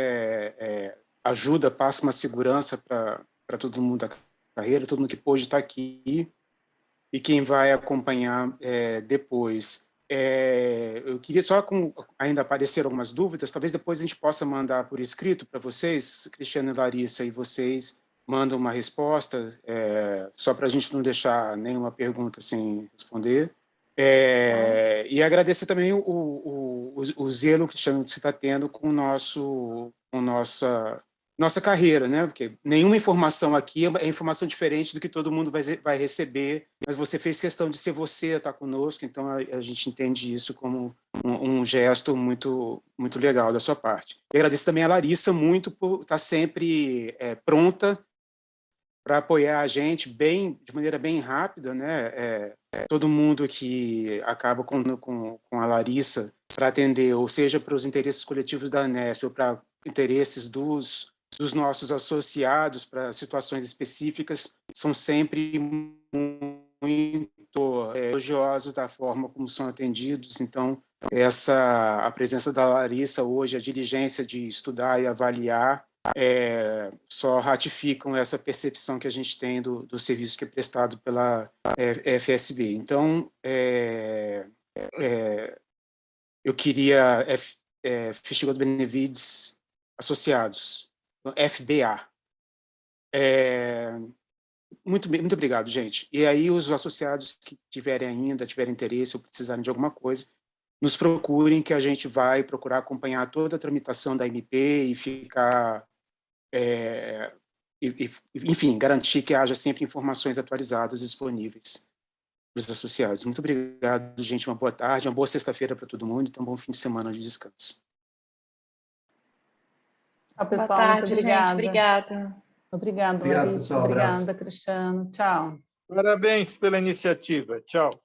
ajuda, passa uma segurança para todo mundo da carreira, todo mundo que pôde estar aqui e quem vai acompanhar depois. Eu queria só, ainda apareceram algumas dúvidas, talvez depois a gente possa mandar por escrito para vocês, Cristiano e Larissa, e vocês mandam uma resposta, só para a gente não deixar nenhuma pergunta sem responder. E agradecer também o zelo, Cristiano, que você está tendo com nossa carreira, né? Porque nenhuma informação aqui é informação diferente do que todo mundo vai receber, mas você fez questão de ser você, estar conosco, então a gente entende isso como um gesto muito, muito legal da sua parte. E agradeço também a Larissa muito por estar sempre pronta para apoiar a gente de maneira bem rápida, né? Todo mundo que acaba com a Larissa para atender, ou seja, para os interesses coletivos da Nesp, ou para interesses dos nossos associados, para situações específicas, são sempre muito elogiosos da forma como são atendidos. Então, a presença da Larissa hoje, a diligência de estudar e avaliar, só ratificam essa percepção que a gente tem do serviço que é prestado pela FSB. Então, eu queria Fishgold Benevides Associados, FBA. Muito obrigado, gente. E aí, os associados que tiverem interesse ou precisarem de alguma coisa, nos procurem, que a gente vai procurar acompanhar toda a tramitação da MP e ficar... enfim, garantir que haja sempre informações atualizadas disponíveis para os associados. Muito obrigado, gente. Uma boa tarde, uma boa sexta-feira para todo mundo, então um bom fim de semana de descanso. Tchau, pessoal. Boa tarde, muito obrigada. gente. Obrigada. Obrigado, Obrigado, Larissa. pessoal. Obrigada, Abraço. Cristiano. Tchau. Parabéns pela iniciativa. Tchau.